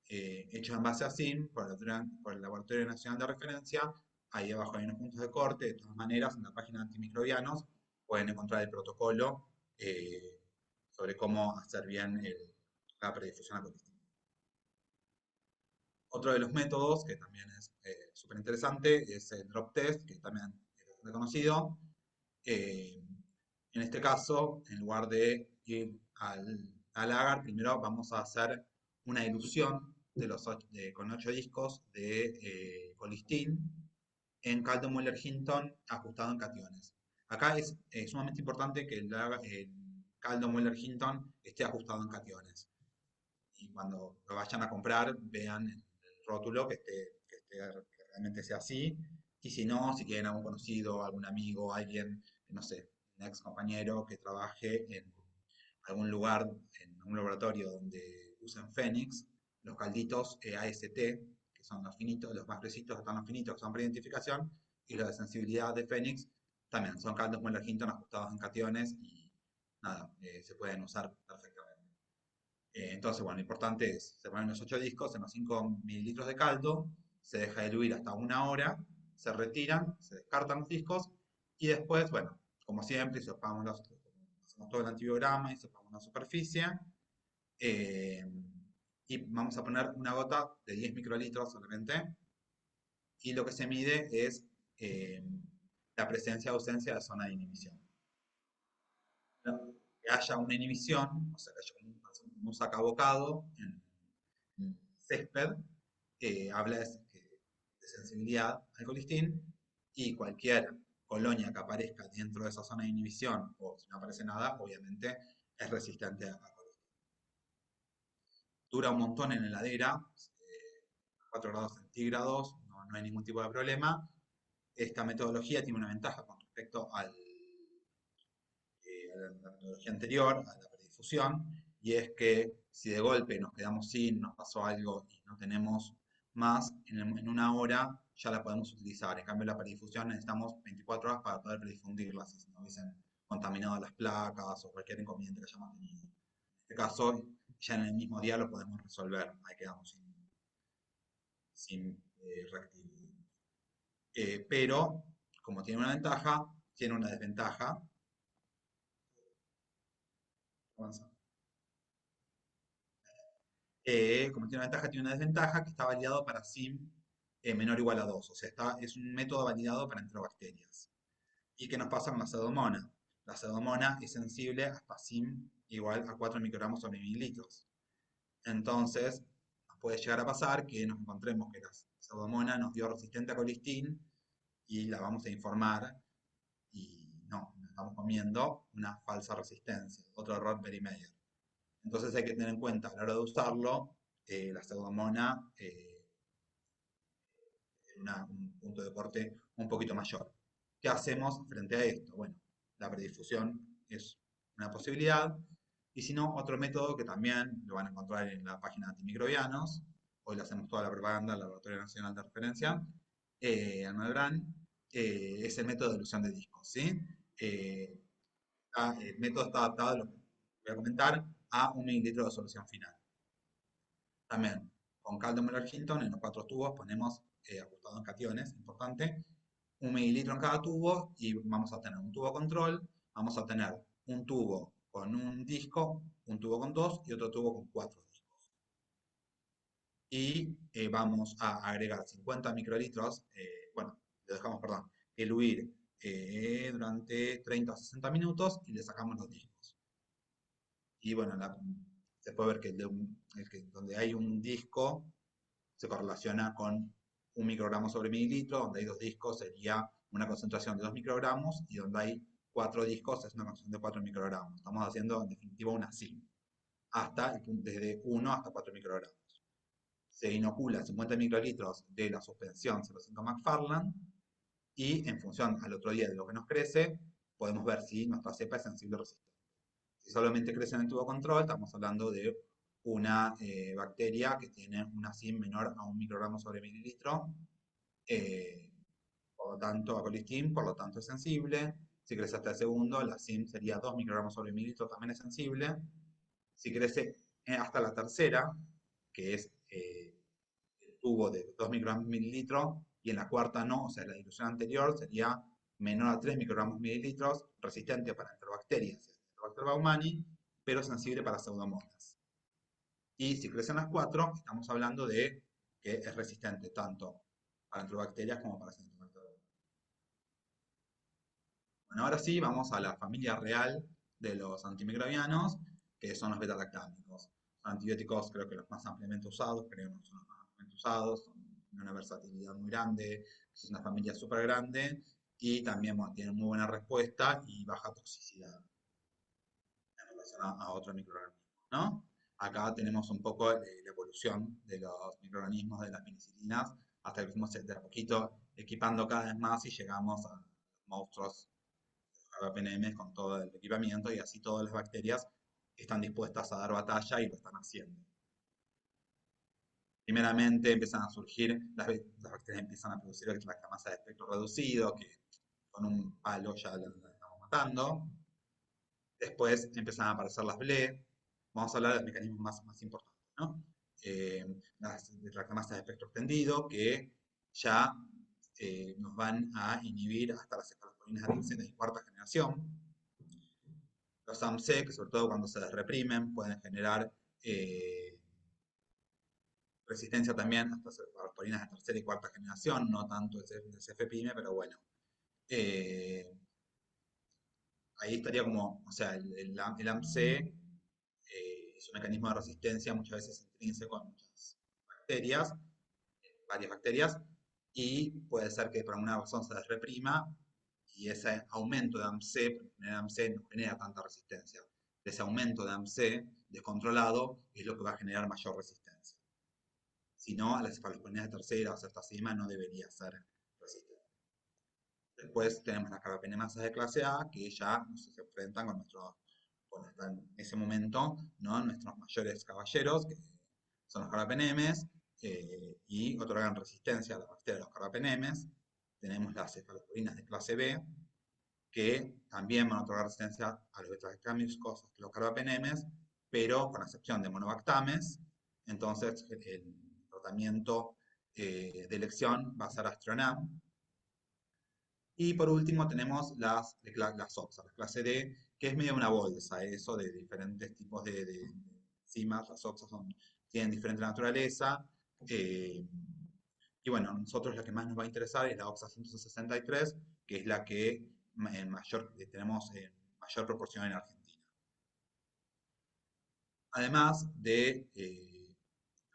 hecho en base a SIM por el Laboratorio Nacional de Referencia, ahí abajo hay unos puntos de corte. De todas maneras, en la página de antimicrobianos pueden encontrar el protocolo sobre cómo hacer bien la predifusión a colistin. Otro de los métodos, que también es súper interesante, es el drop test, que también es bastante conocido. En este caso, en lugar de ir al agar, primero vamos a hacer una dilución con 8 discos de colistin en caldo Mueller-Hinton ajustado en cationes. Acá es sumamente importante que el caldo Mueller-Hinton esté ajustado en cationes. Y cuando lo vayan a comprar, vean el rótulo que realmente sea así. Y si no, si tienen algún conocido, algún amigo, alguien, no sé, un ex compañero que trabaje en algún lugar, en un laboratorio donde usen Fénix, los calditos AST, que son los finitos, los más gruesitos están los finitos, que son para identificación, y los de sensibilidad de Fénix también son caldos Mueller-Hinton ajustados en cationes y nada, se pueden usar perfectamente. Entonces, bueno, lo importante es, se ponen los 8 discos en los 5 mililitros de caldo, se deja diluir hasta 1 hora, se retiran, se descartan los discos y después, bueno, como siempre, hacemos todo el antibiograma y sopamos la superficie eh, y vamos a poner una gota de 10 microlitros solamente y lo que se mide es la presencia o ausencia de zona de inhibición. Que haya una inhibición, o sea, que haya un sacabocado en césped, habla de sensibilidad al colistin y cualquier colonia que aparezca dentro de esa zona de inhibición o si no aparece nada, obviamente es resistente a colistin. Dura un montón en la heladera, 4 grados centígrados, no hay ningún tipo de problema. Esta metodología tiene una ventaja con respecto a la metodología anterior, a la predifusión, y es que si de golpe nos quedamos sin, nos pasó algo y no tenemos más, en 1 hora ya la podemos utilizar. En cambio, la predifusión necesitamos 24 horas para poder predifundirla, si no hubiesen contaminado las placas o cualquier inconveniente que hayamos tenido. En este caso, ya en el mismo día lo podemos resolver, ahí quedamos sin reactivo. Pero, como tiene una ventaja, tiene una desventaja. Avanza. Como tiene una ventaja, tiene una desventaja que está validado para SIM menor o igual a 2. O sea, es un método validado para enterobacterias. ¿Y qué nos pasa con la pseudomonas? La pseudomonas es sensible hasta SIM igual a 4 microgramos sobre mililitros. Entonces, nos puede llegar a pasar que nos encontremos que la pseudomonas nos dio resistente a colistin y la vamos a informar y estamos comiendo una falsa resistencia, otro error Perry-Meyer. Entonces hay que tener en cuenta a la hora de usarlo, la pseudomonas en un punto de corte un poquito mayor. ¿Qué hacemos frente a esto? Bueno, la predifusión es una posibilidad, y si no, otro método que también lo van a encontrar en la página de antimicrobianos. Hoy le hacemos toda la propaganda al Laboratorio Nacional de Referencia, al Malbrán, es el método de dilución de discos, ¿sí? Eh, el método está adaptado, lo que voy a comentar, a 1 mililitro de solución final. También, con caldo Mueller-Hinton, en los 4 tubos ponemos, ajustado en cationes, importante, 1 mililitro en cada tubo, y vamos a tener un tubo control, vamos a tener un tubo con un disco, un tubo con 2 y otro tubo con 4 discos. Y vamos a agregar 50 microlitros, bueno, lo dejamos, perdón, diluir durante 30 a 60 minutos y le sacamos los discos. Y bueno, se puede ver que, donde hay un disco se correlaciona con 1 microgramo sobre mililitro, donde hay 2 discos sería una concentración de 2 microgramos, y donde hay 4 discos es una concentración de 4 microgramos. Estamos haciendo en definitiva una SIM, desde 1 hasta 4 microgramos. Se inocula 50 microlitros de la suspensión 0,5 McFarland, y en función al otro día de lo que nos crece, podemos ver si nuestra cepa es sensible o resistente. Si solamente crece en el tubo control, estamos hablando de una bacteria que tiene una SIM menor a 1 microgramo sobre mililitro, por lo tanto, a colistin, por lo tanto es sensible. Si crece hasta el segundo, la SIM sería 2 microgramos sobre mililitro, también es sensible. Si crece hasta la tercera, que es el tubo de 2 microgramos mililitro, y en la cuarta no, o sea, la dilución anterior sería menor a 3 microgramos mililitros, resistente para enterobacterias, Enterobacter baumannii, pero sensible para pseudomonas. Y si crecen las 4, estamos hablando de que es resistente tanto para enterobacterias como para Enterobacter baumannii. Bueno, ahora sí, vamos a la familia real de los antimicrobianos, que son los beta-lactámicos. Son antibióticos, creo que los más ampliamente usados, creo que son los más ampliamente usados, son de una versatilidad muy grande, es una familia súper grande, y también, bueno, tienen muy buena respuesta y baja toxicidad en relación a otros microorganismos, ¿no? Acá tenemos un poco la evolución de los microorganismos, de las penicilinas, hasta que fuimos de a poquito equipando cada vez más y llegamos a los monstruos de PNM con todo el equipamiento, y así todas las bacterias están dispuestas a dar batalla y lo están haciendo. Primeramente empiezan a surgir, las bacterias empiezan a producir lactamasa de espectro reducido, que con un palo ya la estamos matando. Después empiezan a aparecer las BLE. Vamos a hablar de los mecanismos más importantes, ¿no? Las lactamasas de espectro extendido, que ya nos van a inhibir hasta las cefalosporinas de tercera y cuarta generación. Los AMC, que sobre todo cuando se desreprimen, pueden generar resistencia también hasta cefalosporinas de tercera y cuarta generación, no tanto el CFPIME, pero bueno. Ahí estaría como, o sea, el AMC es un mecanismo de resistencia muchas veces intrínseco a muchas bacterias, varias bacterias, y puede ser que por alguna razón se desreprima, y ese aumento de AMC, porque el AMC no genera tanta resistencia. Ese aumento de AMC descontrolado es lo que va a generar mayor resistencia. Si no, a las cefalosporinas de tercera o ceftasima no debería ser resistente. Después tenemos las carbapenemasas de clase A, que ya se enfrentan con en ese momento, ¿no?, nuestros mayores caballeros, que son los carbapenemes, y otorgan resistencia a la bacteria de los carbapenemes. Tenemos las cefalosporinas de clase B, que también van a otorgar resistencia a los beta-lactámicos, los carbapenemes, pero con excepción de monobactames. Entonces, el tratamiento de elección va a ser Astronam. Y por último tenemos las OXA, la clase D, que es medio una bolsa, eso de diferentes tipos de enzimas. Las OXA tienen diferente naturaleza. Y bueno, nosotros la que más nos va a interesar es la OXA 163, que es la que tenemos en mayor proporción en Argentina. Además de que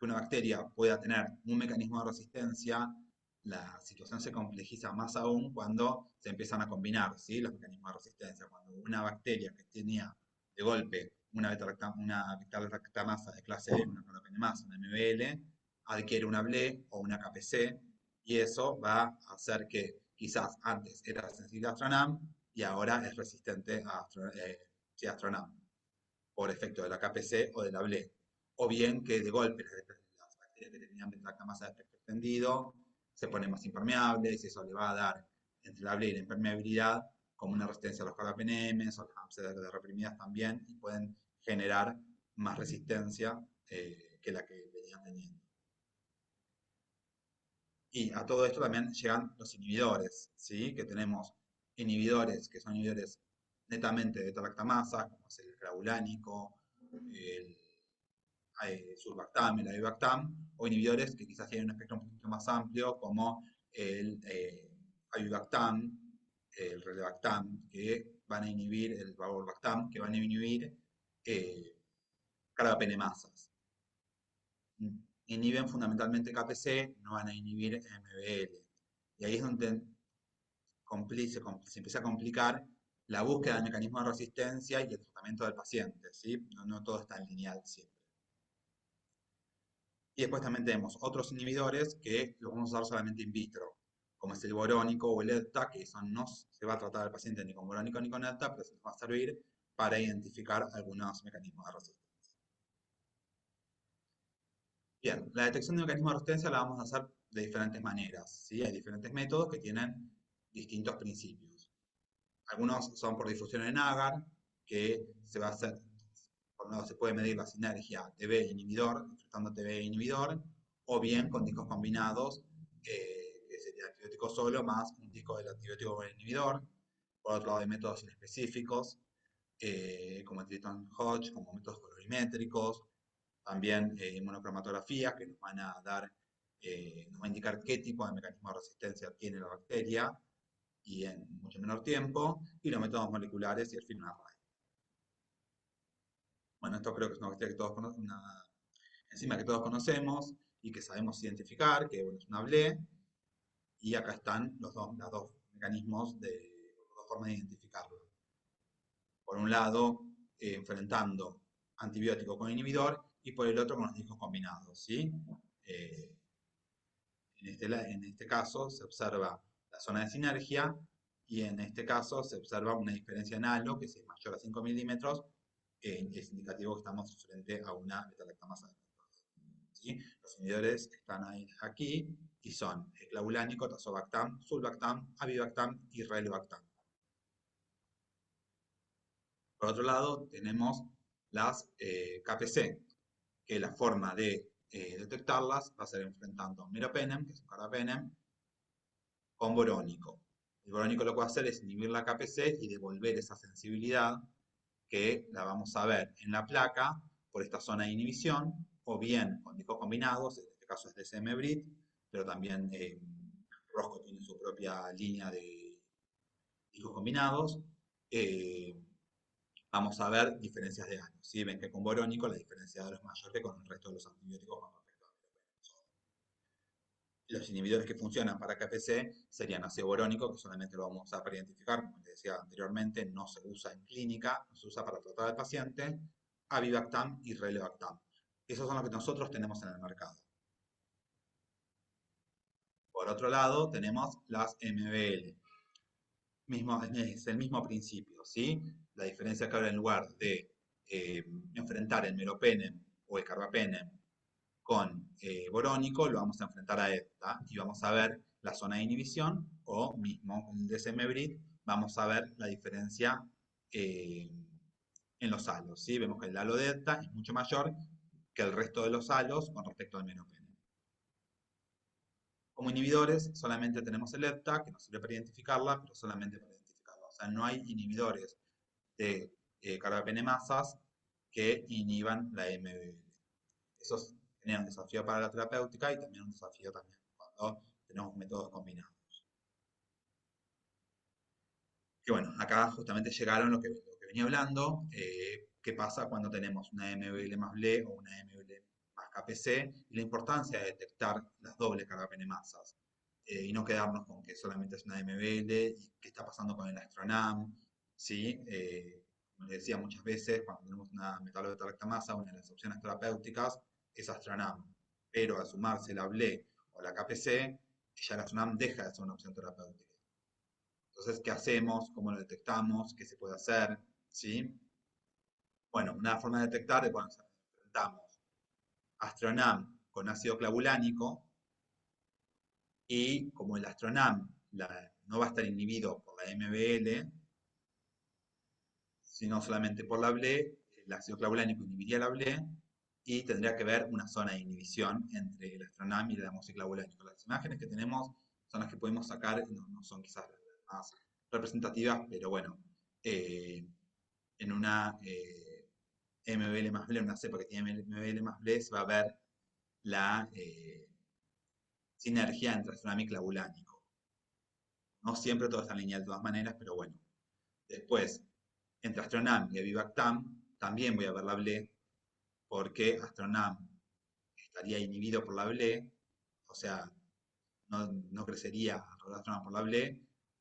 una bacteria pueda tener un mecanismo de resistencia la situación se complejiza más aún cuando se empiezan a combinar, ¿sí?, los mecanismos de resistencia. Cuando una bacteria que tenía de golpe una beta-lactamasa de clase E, una carbapenemasa, una MBL, adquiere una BLE o una KPC, y eso va a hacer que quizás antes era sensible a Astronam y ahora es resistente a sí, a Astronam, por efecto de la KPC o de la BLE. O bien que de golpe las bacterias que tenían beta-lactamasa de espectro extendido se ponen más impermeables y eso le va a dar entre la BLE y la impermeabilidad como una resistencia a los carbapenemes o las AMCD reprimidas también, y pueden generar más resistencia que la que venían teniendo. Y a todo esto también llegan los inhibidores, ¿sí? Que tenemos inhibidores que son inhibidores netamente de beta-lactamasa, como es el cravulánico, el survactam, el avibactam, o inhibidores que quizás tienen un espectro un poquito más amplio, como el avibactam, el relebactam, que van a inhibir, el valvulvactam, que van a inhibir carbapenemasas. Inhiben fundamentalmente KPC, no van a inhibir MBL. Y ahí es donde se empieza a complicar la búsqueda del mecanismo de resistencia y el tratamiento del paciente, ¿sí? No todo está en lineal siempre. Y después también tenemos otros inhibidores que los vamos a usar solamente in vitro, como es el borónico o el ELTA, que eso no se va a tratar al paciente ni con borónico ni con ELTA, pero se va a servir para identificar algunos mecanismos de resistencia. Bien, la detección de mecanismos de resistencia la vamos a hacer de diferentes maneras, ¿sí? Hay diferentes métodos que tienen distintos principios. Algunos son por difusión en agar, que se va a hacer, por un lado se puede medir la sinergia TB-inhibidor, enfrentando TB-inhibidor, o bien con discos combinados, que sería antibiótico solo más un disco del antibiótico con el inhibidor. Por otro lado hay métodos inespecíficos, como el Triton-Hodge, como métodos colorimétricos, también inmunocromatografías que nos van a dar, nos va a indicar qué tipo de mecanismo de resistencia tiene la bacteria y en mucho menor tiempo, y los métodos moleculares y el film array. Bueno, esto creo que es una bacteria que todos una enzima que todos conocemos y que sabemos identificar, que bueno, es una BLE, y acá están los dos mecanismos, las dos formas de identificarlo. Por un lado, enfrentando antibiótico con inhibidor, y por el otro con los discos combinados, ¿sí? En este caso se observa la zona de sinergia, y en este caso se observa una diferencia en halo que si es mayor a 5 milímetros es indicativo que estamos frente a una beta-lactamasa de espectro. ¿Sí? Los inhibidores están aquí y son clavulánico, tazobactam, sulbactam, avibactam y relebactam. Por otro lado tenemos las KPC, que la forma de detectarlas va a ser enfrentando meropenem, que es un carbapenem, con borónico. El borónico lo que va a hacer es inhibir la KPC y devolver esa sensibilidad que la vamos a ver en la placa por esta zona de inhibición, o bien con discos combinados, en este caso es DSM-Brit, pero también Rosco tiene su propia línea de discos combinados. Vamos a ver diferencias de años, ¿sí? Ven que con borónico la diferencia de años es mayor que con el resto de los antibióticos con respecto a los inhibidores que funcionan para KPC serían ácido borónico, que solamente lo vamos a usar para identificar, como les decía anteriormente, no se usa en clínica, no se usa para tratar al paciente, avibactam y relebactam. Esos son los que nosotros tenemos en el mercado. Por otro lado, tenemos las MBL. Es el mismo principio, ¿sí? La diferencia que ahora en lugar de enfrentar el meropenem o el carbapenem con borónico, lo vamos a enfrentar a ETA y vamos a ver la zona de inhibición, o mismo con el DSM-Brit, vamos a ver la diferencia en los halos, ¿sí? Vemos que el halo de ETA es mucho mayor que el resto de los halos con respecto al meropenem. Como inhibidores solamente tenemos el ETA, que nos sirve para identificarla, pero solamente para identificarla. O sea, no hay inhibidores de carbapenemasas que inhiban la MBL. Eso genera un desafío para la terapéutica y también un desafío también cuando tenemos métodos combinados. Que bueno, acá justamente llegaron lo que venía hablando, qué pasa cuando tenemos una MBL más BLE o una MBL más KPC, y la importancia de detectar las dobles carbapenemasas. y no quedarnos con que solamente es una MBL y qué está pasando con el Astronam, ¿sí? Como les decía muchas veces, cuando tenemos una metalobeta-lactamasa, una de las opciones terapéuticas es Astronam, pero al sumarse la BLE o la KPC, ya el Astronam deja de ser una opción terapéutica. Entonces, ¿qué hacemos? ¿Cómo lo detectamos? ¿Qué se puede hacer? ¿Sí? Bueno, una forma de detectar es cuando enfrentamos Astronam con ácido clavulánico y como el Astronam no va a estar inhibido por la MBL, sino solamente por la BLE, el ácido clavulánico inhibiría la BLE y tendría que haber una zona de inhibición entre el Astronam y el amoxiclavulánico. Las imágenes que tenemos son las que podemos sacar, no son quizás las más representativas, pero bueno, en una MBL más BLE, una cepa que tiene MBL más BLE, se va a ver la sinergia entre Astronam y clavulánico. No siempre todo está en línea de todas maneras, pero bueno. Después, entre Astronam y Avibactam, también voy a ver la BLE, porque Astronam estaría inhibido por la BLE, o sea, no crecería alrededor de Astronam por la BLE,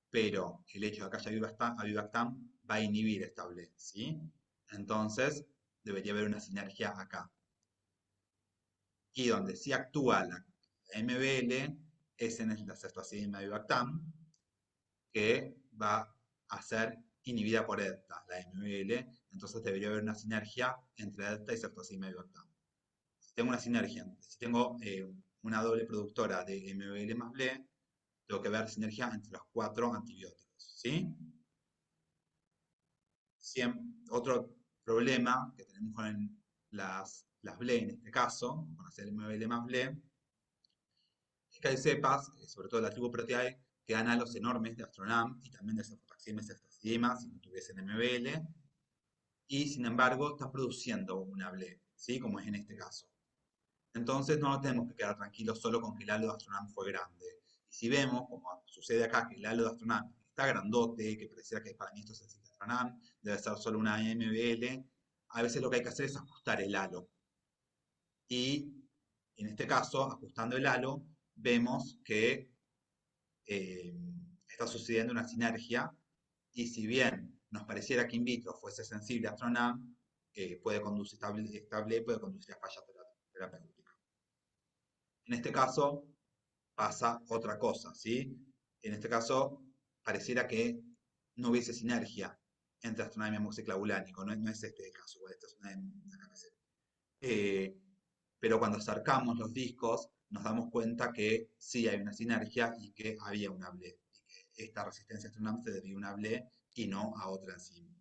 pero el hecho de que haya Avibactam va a inhibir esta BLE, ¿sí? Entonces, debería haber una sinergia acá. Y donde sí actúa la MBL es en la ceftoacidina Avibactam, que va a ser inhibida por EDTA, la MBL, entonces debería haber una sinergia entre EDTA y ceftoacidina Avibactam. Si tengo una sinergia, si tengo una doble productora de MBL más BLE, tengo que ver sinergia entre los 4 antibióticos, ¿sí? Otro problema que tenemos con las BLE en este caso, con hacer MBL más BLE, es que hay cepas, sobre todo la tribu Proteae, que dan halos enormes de Astronam y también de ceftoxima y ceftoxima si no tuviesen MBL, y sin embargo están produciendo una BLE, ¿sí? Como es en este caso. Entonces no nos tenemos que quedar tranquilos solo con que el halo de Astronam fue grande. Y si vemos, como sucede acá, que el halo de Astronam está grandote, que pareciera que para mí esto es el Astronam, debe ser solo una MBL, a veces lo que hay que hacer es ajustar el halo. Y en este caso, ajustando el halo, vemos que está sucediendo una sinergia y si bien nos pareciera que in vitro fuese sensible a Astronam, puede conducir estable, puede conducir a falla terapéutica. En este caso pasa otra cosa, ¿sí? En este caso pareciera que no hubiese sinergia entre Astronam y amoxiclavulánico, no es este el caso, esta es una KPC. Pero cuando acercamos los discos nos damos cuenta que sí hay una sinergia y que había una BLE, y que esta resistencia a Astronam se debía a una BLE y no a otra enzima.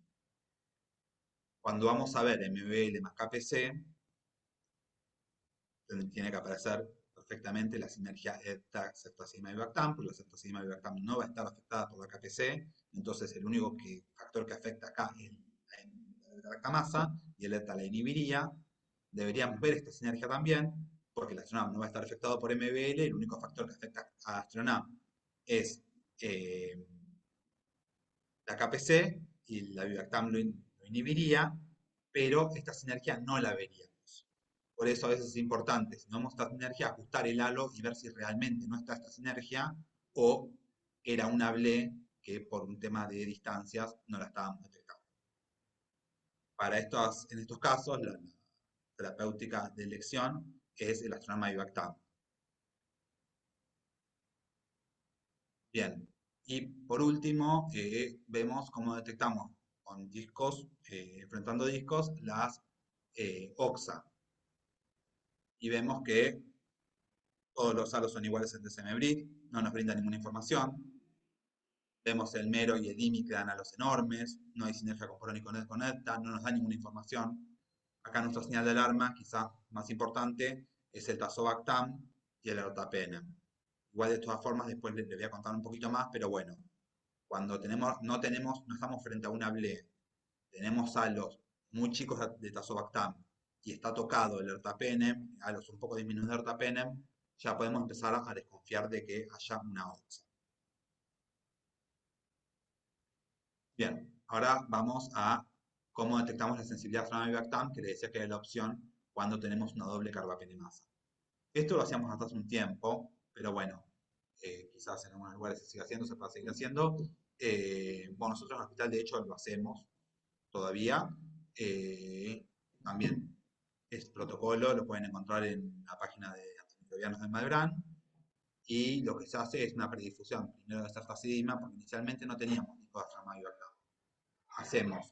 Cuando vamos a ver MBL más KPC, tiene que aparecer perfectamente la sinergia ceftoacidina Avibactam, porque la ceftoacidina Avibactam no va a estar afectada por la KPC, entonces el único factor que afecta acá es la lactamasa y el ETA la inhibiría. Deberíamos ver esta sinergia también, porque el Astronam no va a estar afectado por MBL, el único factor que afecta a Astronam es la KPC y la Avibactam lo inhibiría, pero esta sinergia no la veríamos. Por eso a veces es importante, si no vemos esta sinergia, ajustar el halo y ver si realmente no está esta sinergia o era una BLE que por un tema de distancias no la estábamos detectando. En estos casos, la terapéutica de elección es el Astronam Avibactam. Bien, y por último, vemos cómo detectamos con discos, enfrentando discos, las OXA. Y vemos que todos los halos son iguales en DSM-BRID, no nos brinda ninguna información. Vemos el mero y el IMI que dan halos enormes, no hay sinergia con porón y con ETA, no nos da ninguna información. Acá nuestra señal de alarma, quizá más importante, es el tazobactam y el ertapenem. Igual de todas formas, después les voy a contar un poquito más, pero bueno, cuando no estamos frente a una BLE, tenemos halos muy chicos de tazobactam y está tocado el ertapenem, halos un poco disminuidos de ertapenem, ya podemos empezar a desconfiar de que haya una OXA. Bien, ahora vamos a cómo detectamos la sensibilidad a Avibactam, que le decía que era la opción cuando tenemos una doble carbapenemasa. Esto lo hacíamos hasta hace un tiempo, pero bueno, quizás en algunos lugares se siga haciendo, se pueda seguir haciendo. Bueno, nosotros en el hospital de hecho lo hacemos todavía. También es protocolo, lo pueden encontrar en la página de antimicrobianos de Malbrán. Y lo que se hace es una predifusión primero de ceftazidima, porque inicialmente no teníamos Nicoderma Vibactam. Hacemos,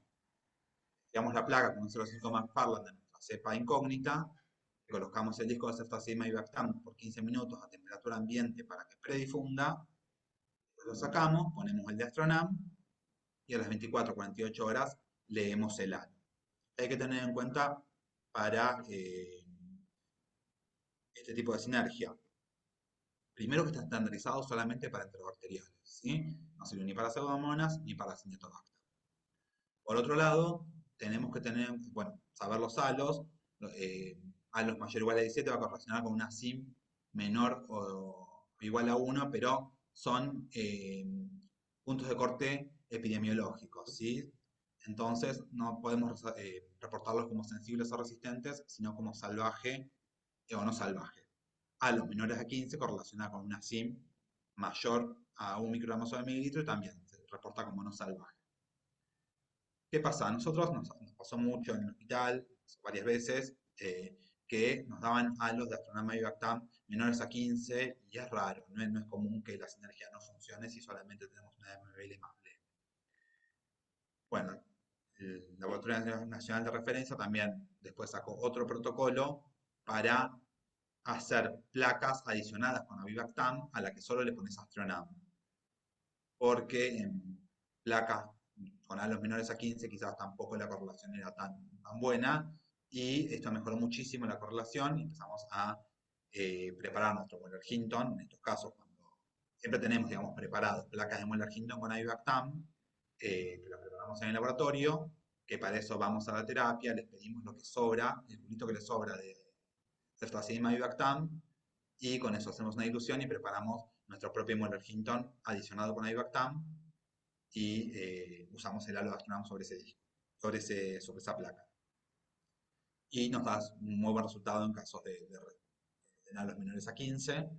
digamos, la placa con un serocito McFarland de nuestra cepa incógnita, colocamos el disco de ceftazidima Vibactam por 15 minutos a temperatura ambiente para que predifunda, lo sacamos, ponemos el de Astronam y a las 24 48 horas leemos el halo. Hay que tener en cuenta para este tipo de sinergia. Primero que está estandarizado solamente para enterobacteriales, ¿sí? No sirve ni para pseudomonas ni para Cinetobacter. Por otro lado, tenemos que tener, bueno, saber los halos. Halos mayor o igual a 17 va a correlacionar con una SIM menor o igual a 1, pero son puntos de corte epidemiológicos, ¿sí? Entonces no podemos reportarlos como sensibles o resistentes, sino como salvaje o no salvaje. A los menores a 15 correlaciona con una SIM mayor a 1 microgramo sobre mililitro y también se reporta como no salvaje. ¿Qué pasa? A nosotros nos pasó mucho en el hospital, varias veces, que nos daban halos de Astronam y Vibactam menores a 15 y es raro, no es común que la sinergia no funcione si solamente tenemos una MBL más leve. Bueno, el Laboratorio Nacional de Referencia también después sacó otro protocolo para hacer placas adicionadas con Avibactam a la que solo le pones Astronam. Porque en placas con halos menores a 15 quizás tampoco la correlación era tan buena y esto mejoró muchísimo la correlación y empezamos a preparar nuestro Mueller Hinton. En estos casos, cuando siempre tenemos, digamos, preparados placas de Mueller Hinton con Avibactam, que las preparamos en el laboratorio, que para eso vamos a la terapia, les pedimos lo que sobra, el purito que les sobra de ceftazidima Avibactam, y con eso hacemos una dilución y preparamos nuestro propio Mueller Hinton adicionado con Avibactam y usamos el halo de Astronam sobre ese disco, sobre esa placa. Y nos da un muy buen resultado en casos de halos menores a 15.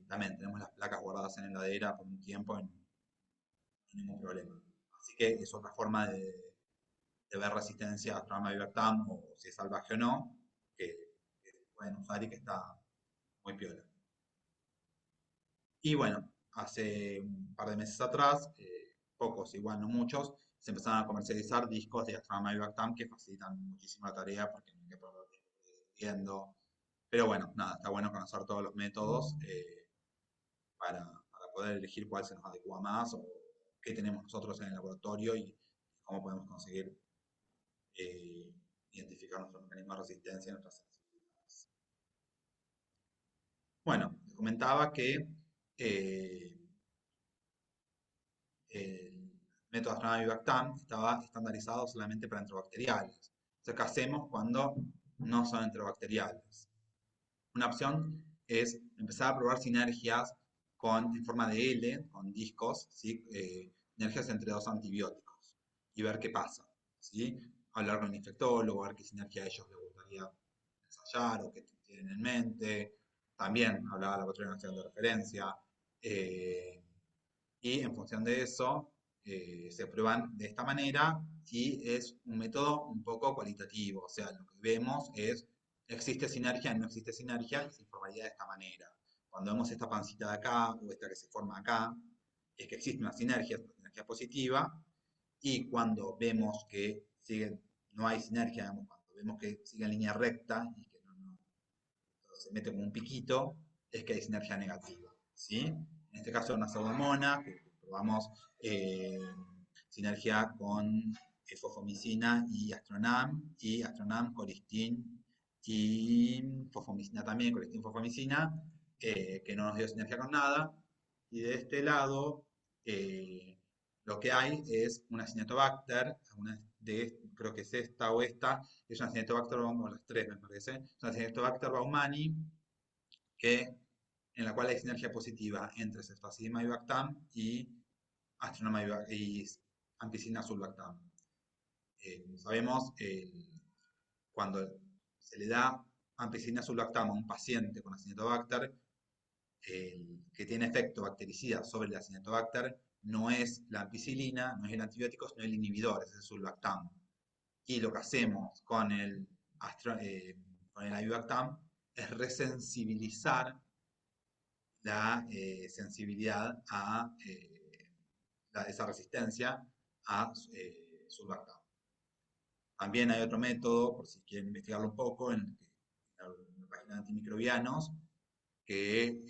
También tenemos las placas guardadas en la heladera por un tiempo y no hay ningún problema. Así que es otra forma de ver resistencia a Astronam Avibactam o si es salvaje o no, que pueden usar y que está muy piola. Y bueno, hace un par de meses atrás, pocos, igual no muchos, se empezaron a comercializar discos de Astronam Avibactam que facilitan muchísimo la tarea porque no hay que perder tiempo viendo. Pero bueno, nada, está bueno conocer todos los métodos para poder elegir cuál se nos adecua más o qué tenemos nosotros en el laboratorio y cómo podemos conseguir identificar nuestro mecanismo de resistencia y nuestras sensibilidades. Bueno, les comentaba que el método Astronam Vibactam estaba estandarizado solamente para enterobacteriales. O sea, ¿qué hacemos cuando no son enterobacteriales? Una opción es empezar a probar sinergias en forma de L, con discos, ¿sí? Sinergias entre dos antibióticos y ver qué pasa, ¿sí? Hablar con el infectólogo, ver qué sinergia a ellos les gustaría ensayar o qué tienen en mente. También hablaba la Laboratorio Nacional de Referencia. Y en función de eso se prueban de esta manera y es un método un poco cualitativo, o sea, lo que vemos es, existe sinergia, no existe sinergia, y se informaría de esta manera. Cuando vemos esta pancita de acá o esta que se forma acá, es que existe una sinergia positiva, y cuando vemos que no hay sinergia, digamos, cuando vemos que sigue en línea recta y que se mete como un piquito, es que hay sinergia negativa, ¿sí? En este caso una pseudomona, que probamos sinergia con fosfomicina y Astronam, colistin y fosfomicina también, colistin, fosfomicina, que no nos dio sinergia con nada. Y de este lado, lo que hay es una Cinetobacter, creo que es esta o esta, es una Cinetobacter, o las tres me parece, es una Cinetobacter baumannii, en la cual hay sinergia positiva entre ceftazidima Vibactam y ampicilina sulbactam. Sabemos, cuando se le da ampicilina sulbactam a un paciente con Acinetobacter, que tiene efecto bactericida sobre el Acinetobacter no es la ampicilina, no es el antibiótico, sino el inhibidor, es el sulbactam. Y lo que hacemos con con el avibactam es resensibilizar la sensibilidad a esa resistencia a sulbactam. También hay otro método, por si quieren investigarlo un poco, en la página de antimicrobianos, que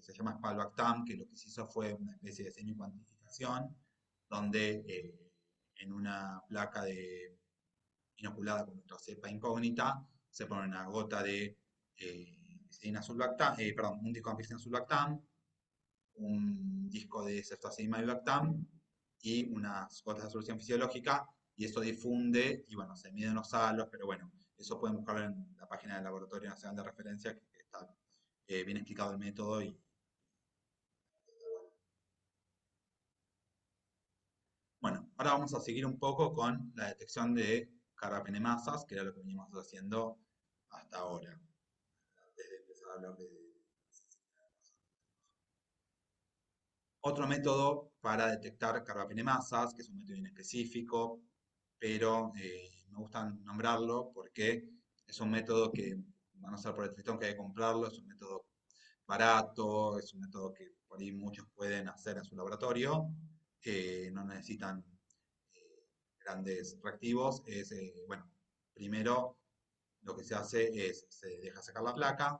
se llama Spalbactam, que lo que se hizo fue una especie de semi-cuantificación, donde en una placa inoculada con nuestra cepa incógnita, se pone una gota de un disco de ampicilina sulbactam, un disco de ceftazidime-avibactam y unas gotas de solución fisiológica, y eso difunde, y bueno, se miden los halos, pero bueno, eso pueden buscarlo en la página del Laboratorio Nacional de Referencia, que está bien explicado el método. Bueno, ahora vamos a seguir un poco con la detección de carbapenemasas, que era lo que veníamos haciendo hasta ahora, antes de empezar a hablar de... Otro método para detectar carbapenemasas, que es un método inespecífico, pero me gusta nombrarlo porque es un método que, van a ser por el tritón que hay que comprarlo, es un método barato, es un método que por ahí muchos pueden hacer en su laboratorio, no necesitan grandes reactivos. Bueno, primero lo que se hace es, se deja secar la placa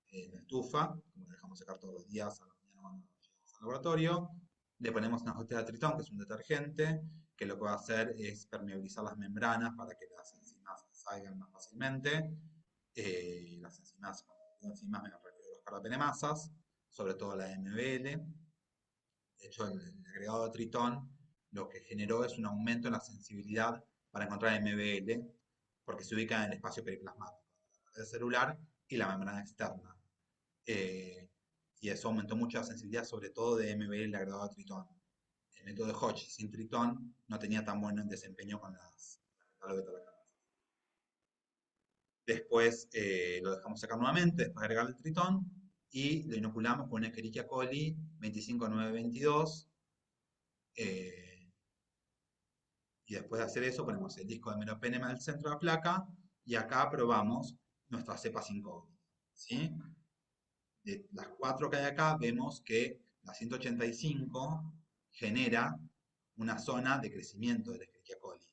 en la estufa, como la dejamos secar todos los días a la mañana cuando llegamos al laboratorio. Le ponemos una gotita de tritón, que es un detergente, que lo que va a hacer es permeabilizar las membranas para que las enzimas salgan más fácilmente. Las enzimas, cuando digo enzimas me refiero a las carbapenemasas, sobre todo la MBL. De hecho, el agregado de tritón lo que generó es un aumento en la sensibilidad para encontrar MBL, porque se ubica en el espacio periplasmático, la pared celular y la membrana externa. Y eso aumentó mucho la sensibilidad, sobre todo de MBL agregado a tritón. El método de Hodge sin tritón no tenía tan buen desempeño con las metalobetalacanas. Después lo dejamos secar nuevamente, después de agregar el tritón, y lo inoculamos con Escherichia coli 25922. Y después de hacer eso ponemos el disco de meropenem en el centro de la placa, y acá probamos nuestras cepas incógnitas, ¿sí? De las 4 que hay acá, vemos que la 185 genera una zona de crecimiento de la Escherichia coli.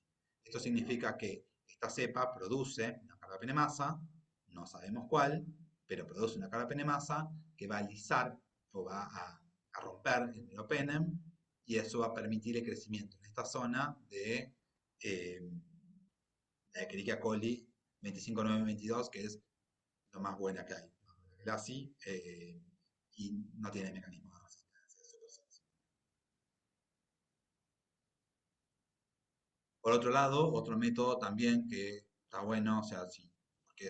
Esto significa que esta cepa produce una carbapenemasa, no sabemos cuál, pero produce una carbapenemasa que va a lisar o va a romper el meropenem, y eso va a permitir el crecimiento en esta zona de la Escherichia coli 25922, que es lo más buena que hay. Glassy, y no tiene mecanismo de resistencia. Por otro lado, otro método también que está bueno, o sea, sí, porque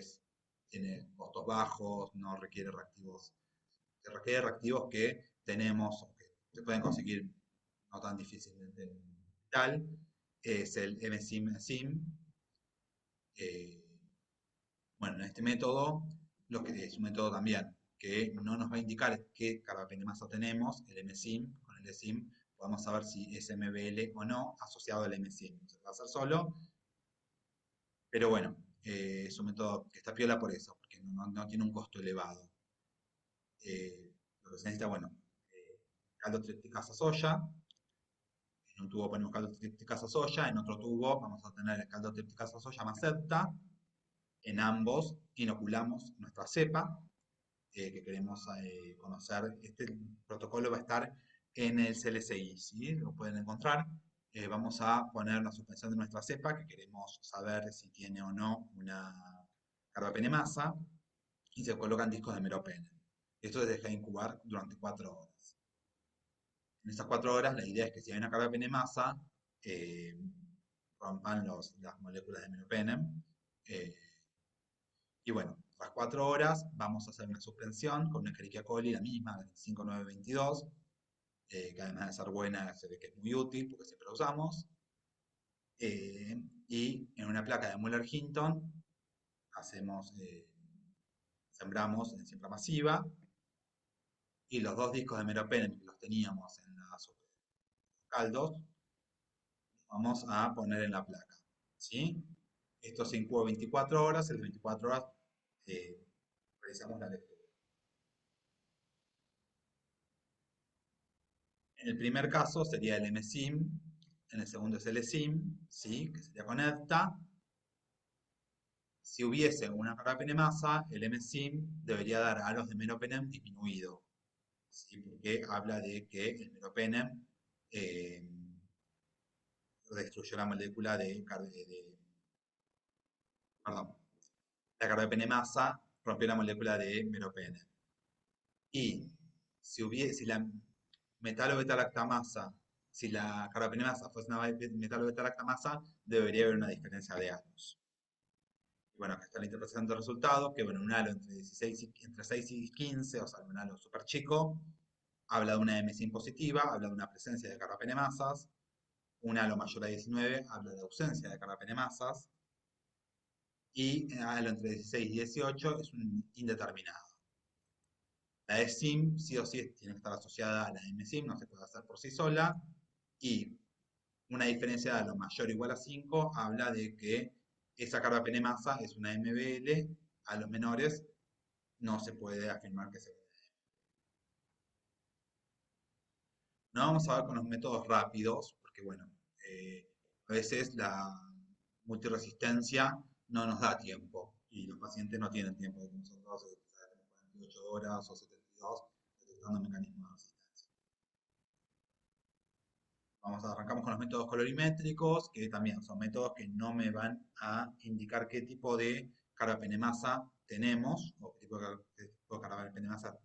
tiene costos bajos, no requiere reactivos, requiere reactivos que tenemos, o que se pueden conseguir no tan difícilmente en el hospital, es el MSIM-SIM. Bueno, en este método, lo que es un método también que no nos va a indicar qué carbapenemasa tenemos, el MSIM, con el SIM podemos saber si es MBL o no asociado al MSIM. Se va a hacer solo, pero bueno, es un método que está piola por eso, porque no tiene un costo elevado. Lo que se necesita, bueno, caldo tripticasa soya. En un tubo ponemos caldo tripticasa soya, en otro tubo vamos a tener el caldo tripticasa soya más septa. En ambos inoculamos nuestra cepa que queremos conocer. Este protocolo va a estar en el CLSI, ¿sí? Lo pueden encontrar. Vamos a poner la suspensión de nuestra cepa, que queremos saber si tiene o no una carbapenemasa, y se colocan discos de meropenem. Esto se deja incubar durante 4 horas. En esas 4 horas la idea es que si hay una carbapenemasa, rompan las moléculas de meropenem. Y bueno, a las 4 horas vamos a hacer una suspensión con una Escherichia coli, la misma, la 25922, que además de ser buena, se ve que es muy útil porque siempre la usamos. Y en una placa de Muller-Hinton sembramos en siembra masiva, y los dos discos de meropenem que los teníamos en los caldos, los vamos a poner en la placa, ¿sí? Esto se incuba 24 horas, en las 24 horas realizamos la lectura. En el primer caso sería el MSIM, en el segundo es el ESIM, ¿sí? Que sería con EDTA. Si hubiese una carga penemasa, el MSIM debería dar halos de meropenem disminuido, ¿sí? Porque habla de que el meropenem destruyó la molécula perdón, la carbapenemasa rompió la molécula de meropenem. Y si la metalo-beta-lactamasa, si la carbapenemasa fuese una metalo-beta-lactamasa, debería haber una diferencia de halos. Y bueno, acá está la interpretación del resultado, que bueno, un halo entre 6 y 15, o sea, un halo súper chico, habla de una M positiva, habla de una presencia de carbapenemasas. Un halo mayor a 19 habla de ausencia de carbapenemasas. Y halo entre 16 y 18 es un indeterminado. La ESIM sí o sí tiene que estar asociada a la MSIM, no se puede hacer por sí sola. Y una diferencia de halo mayor o igual a 5 habla de que esa carbapenemasa es una MBL. A los menores no se puede afirmar que sea una MBL. No vamos a ver con los métodos rápidos, porque bueno, a veces la multiresistencia no nos da tiempo y los pacientes no tienen tiempo de que nosotros tenemos 48 horas o 72 detectando mecanismos de resistencia. Arrancamos con los métodos colorimétricos, que también son métodos que no me van a indicar qué tipo de carbapenemasa tenemos, o qué tipo de carbapenemasa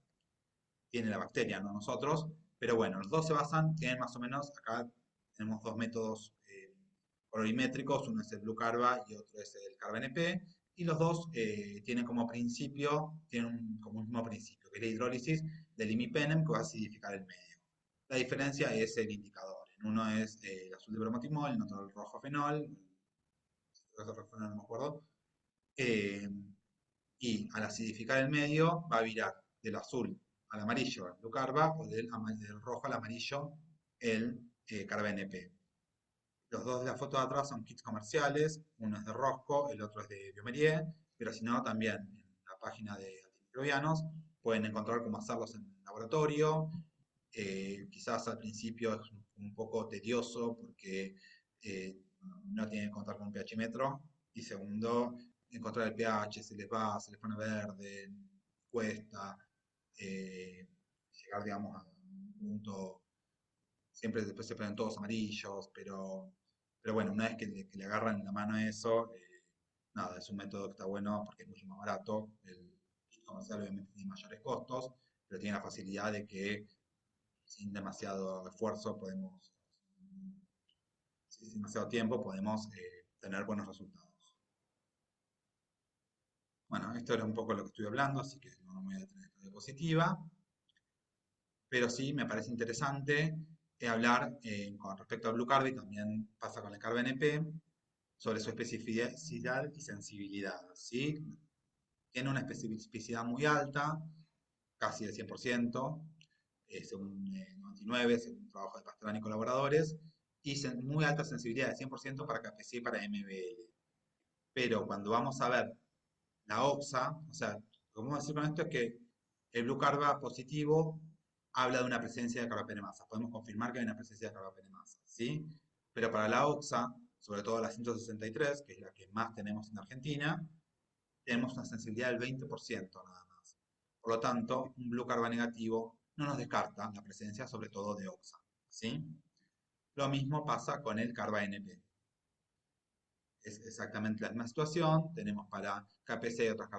tiene la bacteria, no nosotros. Pero bueno, los dos se basan en más o menos, acá tenemos dos métodos colorimétricos, uno es el Blue Carba y otro es el Carba NP, y los dos tienen como principio, como un mismo principio, que es la hidrólisis del imipenem que va a acidificar el medio. La diferencia es el indicador. En uno es el azul de bromotimol, en otro el rojo fenol, no me acuerdo. Y al acidificar el medio va a virar del azul al amarillo el Blue Carba o del rojo al amarillo el Carba NP. Los dos de la foto de atrás son kits comerciales, uno es de Rosco, el otro es de Biomerieux, pero si no, también en la página de antimicrobianos pueden encontrar cómo hacerlos en el laboratorio. Quizás al principio es un poco tedioso porque no tienen que contar con un pHímetro, y segundo, encontrar el pH, se les pone verde, cuesta llegar, digamos, a un punto. Siempre después se ponen todos amarillos, pero bueno, una vez que le agarran la mano a eso, nada, es un método que está bueno porque es mucho más barato. El kit comercial obviamente tiene mayores costos, pero tiene la facilidad de que sin demasiado esfuerzo podemos, sin demasiado tiempo, podemos tener buenos resultados. Bueno, esto era un poco lo que estuve hablando, así que no me voy a detener en esta diapositiva. Pero sí me parece interesante hablar con respecto a Blue Carb, y también pasa con el Carb NP, sobre su especificidad y sensibilidad, ¿sí? Tiene una especificidad muy alta, casi del 100%, según 99, según un trabajo de Pastrana y colaboradores, y muy alta sensibilidad de 100% para KPC y para MBL. Pero cuando vamos a ver la OXA, o sea, lo que vamos a decir con esto es que el Blue Carba positivo habla de una presencia de carbapenemasa. Podemos confirmar que hay una presencia de carbapenemasa, ¿sí? Pero para la OXA, sobre todo la 163, que es la que más tenemos en Argentina, tenemos una sensibilidad del 20% nada más. Por lo tanto, un Blue Carba negativo no nos descarta la presencia, sobre todo de OXA, ¿sí? Lo mismo pasa con el Carba NP. Es exactamente la misma situación. Tenemos para KPC y otras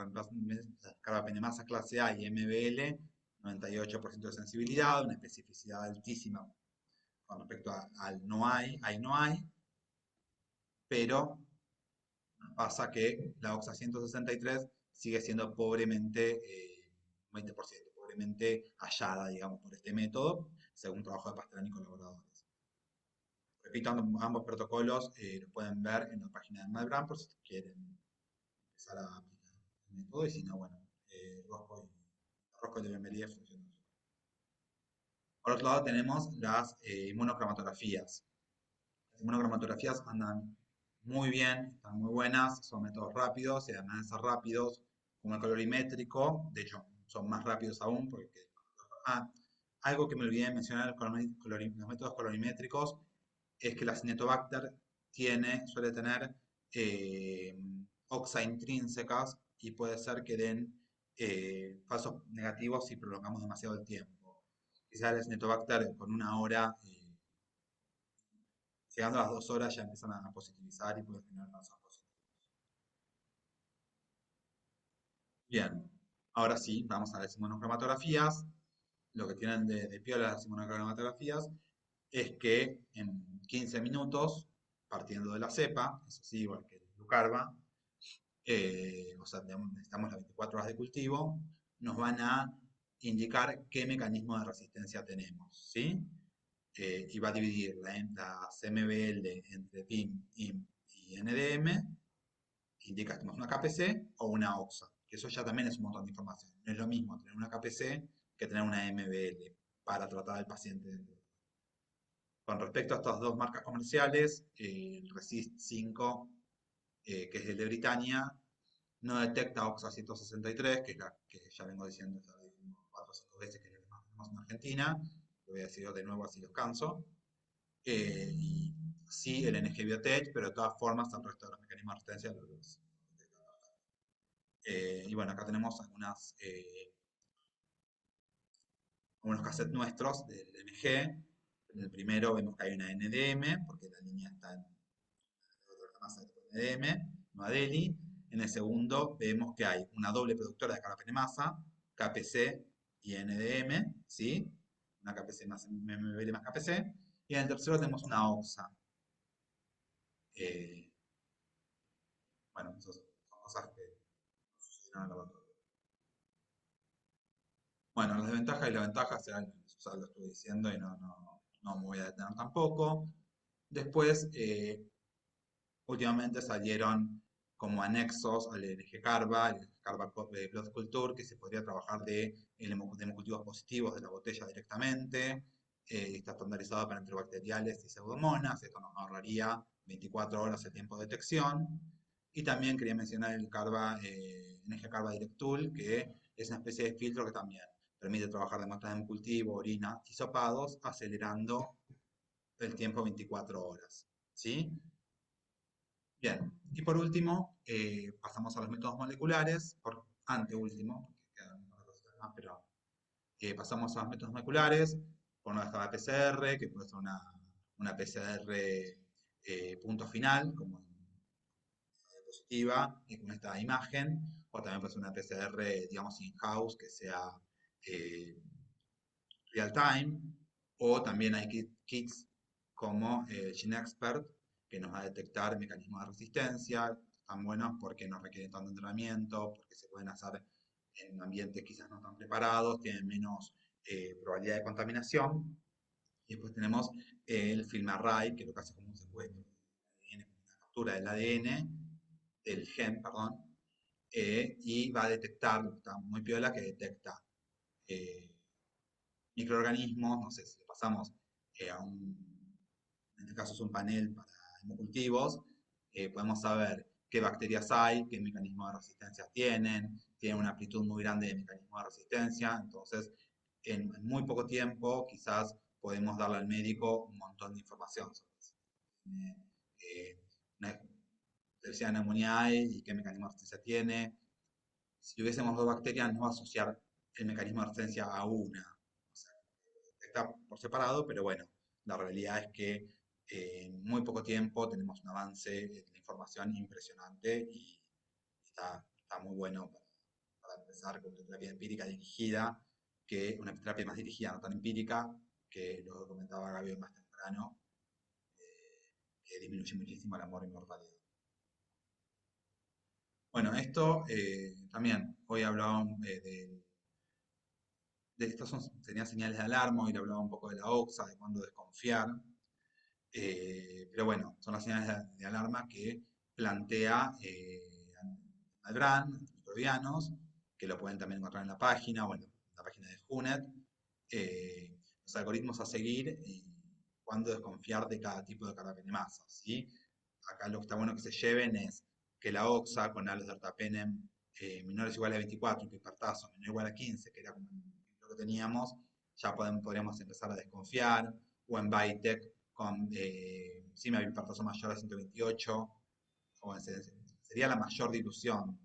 carbapenemasas clase A y MBL 98% de sensibilidad, una especificidad altísima con respecto al no hay, no hay, pero pasa que la OXA 163 sigue siendo pobremente, 20%, pobremente hallada, digamos, por este método, según trabajo de Pastrana y colaboradores. Repito, ambos protocolos los pueden ver en la página de MedBrand por si quieren empezar a aplicar el método, y si no, bueno, Rosco y de Bienvenida funcionan. Por otro lado tenemos las inmunocromatografías. Las inmunocromatografías andan muy bien, están muy buenas, son métodos rápidos y además de ser rápidos, como el colorimétrico, de hecho son más rápidos aún porque... Ah, algo que me olvidé de mencionar con los métodos colorimétricos es que la Cinetobacter suele tener oxa intrínsecas y puede ser que den falsos negativos si prolongamos demasiado el tiempo. Quizás la Cinetobacter con 1 hora, llegando a las 2 horas ya empiezan a positivizar y puede generar falsos positivos. Bien, ahora sí, vamos a las inmunocromatografías. Lo que tienen de piola las inmunocromatografías es que en 15 minutos, partiendo de la cepa, eso sí, igual que el Glucarba, o sea, necesitamos las 24 horas de cultivo, nos van a indicar qué mecanismo de resistencia tenemos, ¿sí? Y va a dividir las MBL entre PIM, IM y NDM, indica si tenemos una KPC o una OXA, que eso ya también es un montón de información. No es lo mismo tener una KPC que tener una MBL para tratar al paciente. Con respecto a estas dos marcas comerciales, el Resist 5, que es el de Britania, no detecta OXA 163, que es la que ya vengo diciendo, ya lo dijimos 4 o 5 veces, que es la que más tenemos en Argentina. Lo voy a decir de nuevo así los canso. Y sí, el NG Biotech, pero de todas formas el resto de los mecanismos de resistencia los detecta. Y bueno, acá tenemos algunos cassettes nuestros del NG. En el primero vemos que hay una NDM, porque la línea está en la masa de NDM, no ADELI. En el segundo vemos que hay una doble productora de carbapenemasa, KPC y NDM, ¿sí? Una KPC más MBL más KPC. Y en el tercero tenemos una OXA. Eh, bueno, esas son cosas que sucedieron en el laboratorio. Bueno, las desventajas y las ventajas, ya lo estuve diciendo y no me voy a detener tampoco. Después, últimamente salieron como anexos al LG Carva, el Carva Blood Culture, que se podría trabajar de hemocultivos positivos de la botella directamente. Está estandarizado para enterobacteriales y pseudomonas. Esto nos ahorraría 24 horas el tiempo de detección. Y también quería mencionar el NG Carva Direct Tool, que es una especie de filtro que también permite trabajar de muestras de cultivo, orina y sopados, acelerando el tiempo 24 horas. ¿Sí? Bien, y por último, pasamos a los métodos moleculares, por anteúltimo, porque quedan un par de cositas más, pero pasamos a los métodos moleculares, por no dejar la PCR, que puede ser una PCR punto final, como diapositiva, y con esta imagen, o también puede ser una PCR, digamos, in-house, que sea eh, real time, o también hay kits como GeneXpert, que nos va a detectar mecanismos de resistencia, están buenos porque no requieren tanto entrenamiento, porque se pueden hacer en ambientes quizás no tan preparados, tienen menos probabilidad de contaminación. Y después tenemos el FilmArray, que lo que hace es como un secuestro una captura del ADN, del gen, perdón, y va a detectar, está muy piola, que detecta eh, microorganismos, no sé, si le pasamos en este caso es un panel para hemocultivos, podemos saber qué bacterias hay, qué mecanismos de resistencia tienen una amplitud muy grande de mecanismos de resistencia, entonces en muy poco tiempo quizás podemos darle al médico un montón de información sobre eso. Una Klebsiella pneumoniae hay y qué mecanismo de resistencia tiene. Si tuviésemos dos bacterias, no va a asociar el mecanismo de resistencia a una. O sea, está por separado, pero bueno, la realidad es que en muy poco tiempo tenemos un avance de la información impresionante y está muy bueno para empezar con una terapia empírica dirigida, que una terapia más dirigida, no tan empírica, que lo comentaba Gabriel más temprano, que disminuye muchísimo la mortalidad. Bueno, esto también, hoy hablábamos estas serían señales de alarma, hoy le hablaba un poco de la OXA, de cuándo desconfiar, pero bueno, son las señales de alarma que plantea Albrand, microbianos, que lo pueden también encontrar en la página, o en la página de HUNET. los algoritmos a seguir y cuándo desconfiar de cada tipo de carbapenemasa, ¿sí? Acá lo que está bueno que se lleven es que la oxa con halos de ertapenem menores o iguales a 24, que hipertazo menor o igual a 15, que era como lo que teníamos, ya podríamos empezar a desconfiar, o en Bytec con hipertazo mayor a 128, sería la mayor dilución.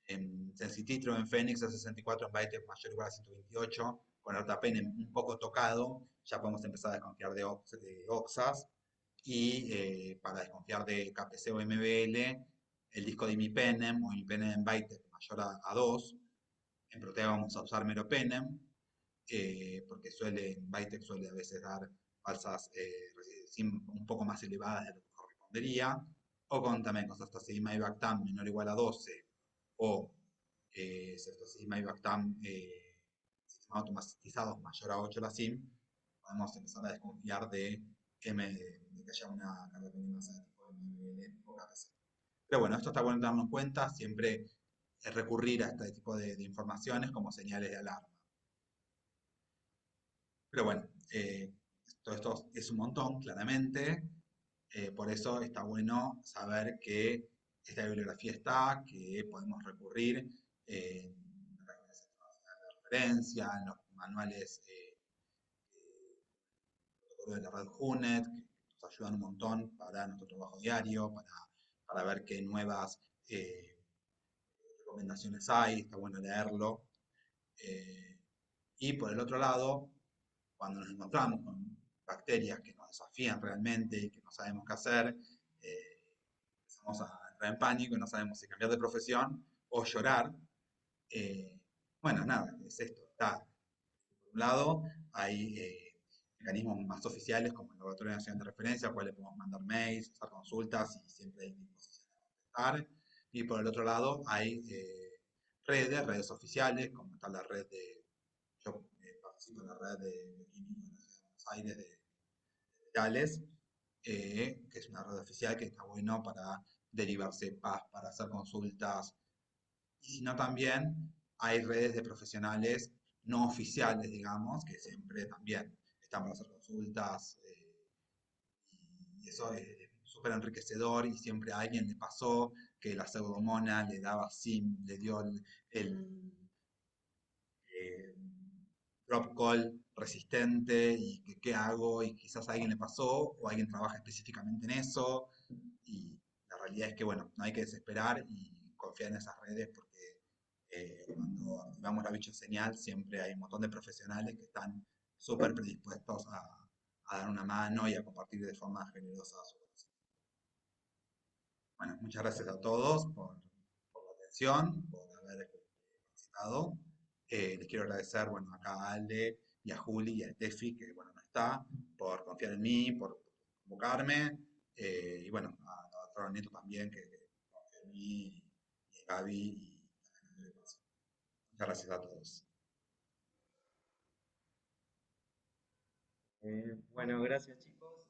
En Sensititro, en Phoenix a 64, en Bytec mayor o igual a 128, con ertapenem un poco tocado, ya podemos empezar a desconfiar de oxas. Y para desconfiar de KPC o MBL, el disco de imipenem o imipenem en Bytec mayor a 2. En Protea vamos a usar meropenem, porque en Bytec suele a veces dar falsas un poco más elevadas de lo que correspondería. O también con ceftazidima y Bactam menor o igual a 12, o ceftazidima y Bactam sistemas automatizados mayor a 8 la SIM, podemos empezar a desconfiar de que haya una carbapenemasa de tipo MBL o KPC. Pero bueno, esto está bueno tenerlo en cuenta, siempre recurrir a este tipo de informaciones como señales de alarma. Pero bueno, todo esto es un montón, claramente, por eso está bueno saber que esta bibliografía está, que podemos recurrir en las páginas internacionales de referencia, en los manuales de la red HUNET, que nos ayudan un montón para nuestro trabajo diario, para ver qué nuevas recomendaciones hay, está bueno leerlo. Y por el otro lado, cuando nos encontramos con bacterias que nos desafían realmente y que no sabemos qué hacer, empezamos a entrar en pánico y no sabemos si cambiar de profesión o llorar. Bueno, nada, es esto. Está, por un lado, hay mecanismos más oficiales como el Laboratorio Nacional de Referencia, al cual le podemos mandar mails, hacer consultas y siempre hay disposición a contestar. Y por el otro lado, hay redes oficiales, como está la red de, yo participo en la red de bioquímicos de la Ciudad de Buenos Aires, de Vitales, que es una red oficial que está bueno para derivar cepas, para hacer consultas, y sino también hay redes de profesionales no oficiales, digamos, que siempre también están para hacer consultas, y eso es súper enriquecedor y siempre a alguien le pasó que la pseudomona le daba sim, le dio el eh, drop call resistente y que qué hago y quizás a alguien le pasó o alguien trabaja específicamente en eso y la realidad es que bueno, no hay que desesperar y confiar en esas redes porque cuando activamos la bicho señal siempre hay un montón de profesionales que están súper predispuestos a dar una mano y a compartir de forma generosa su conocimiento. Bueno, muchas gracias a todos por la atención, por haber participado. Les quiero agradecer, bueno, acá a Ale y a Juli y a Tefi, que bueno, no está, por confiar en mí, por convocarme, y bueno, a otro Neto también, que confía en mí, y a Gaby, y también a Muchas gracias a todos. Bueno, gracias chicos.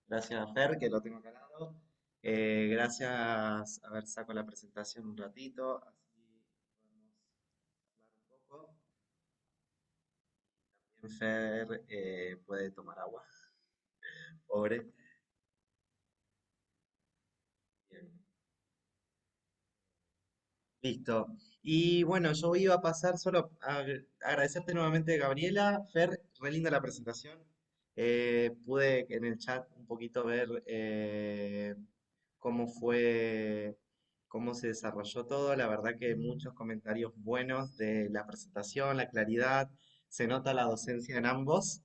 Gracias a Fer, que lo tengo acá al lado. Gracias, a ver, saco la presentación un ratito, así podemos hablar un poco. También Fer puede tomar agua, pobre. Bien. Listo. Y bueno, yo iba a pasar solo a agradecerte nuevamente, Gabriela. Fer, re linda la presentación. Pude en el chat un poquito ver cómo fue, cómo se desarrolló todo. La verdad que muchos comentarios buenos de la presentación, la claridad. Se nota la docencia en ambos.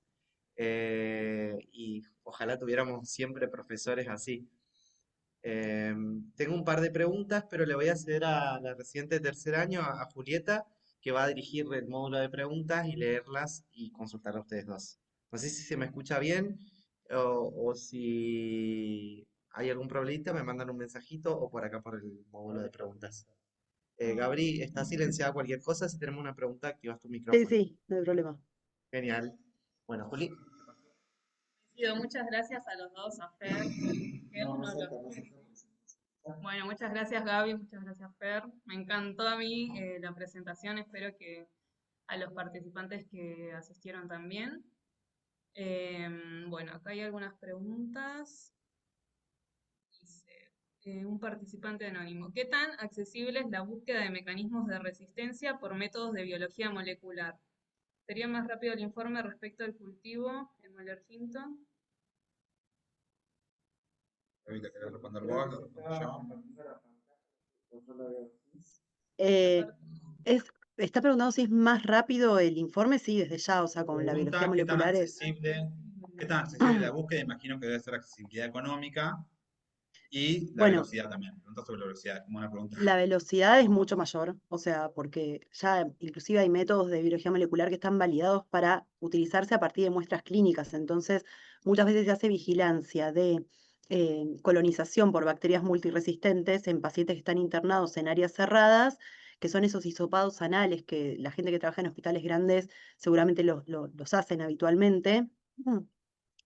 Y ojalá tuviéramos siempre profesores así. Tengo un par de preguntas, pero le voy a ceder a la residente de tercer año, a Julieta, que va a dirigir el módulo de preguntas y leerlas y consultar a ustedes dos. No sé si se me escucha bien o si hay algún problemita, me mandan un mensajito o por acá por el módulo de preguntas. Gabri, está silenciada cualquier cosa. Si tenemos una pregunta, activas tu Sí, micrófono. sí, no hay problema. Genial. Bueno, Juli. Muchas gracias a los dos, a Fer. No, no No salta, lo- no salta. Bueno, muchas gracias Gaby, muchas gracias Fer. Me encantó a mí la presentación, espero que a los participantes que asistieron también. Bueno, acá hay algunas preguntas. Dice, un participante anónimo, ¿qué tan accesible es la búsqueda de mecanismos de resistencia por métodos de biología molecular? ¿Sería más rápido el informe respecto al cultivo en Moller-Hinton? Ahorita querés responder vos, lo respondo yo. Eh, está preguntando si es más rápido el informe, sí, desde ya, o sea, con la biología Pregunta, molecular es... qué tan accesible la búsqueda? Imagino que debe ser accesibilidad económica y la Bueno, velocidad también. Pregunta sobre la velocidad, como una pregunta. la velocidad es mucho mayor, o sea, porque ya inclusive hay métodos de biología molecular que están validados para utilizarse a partir de muestras clínicas. Entonces, muchas veces se hace vigilancia de colonización por bacterias multiresistentes en pacientes que están internados en áreas cerradas, que son esos hisopados anales que la gente que trabaja en hospitales grandes seguramente los hacen habitualmente.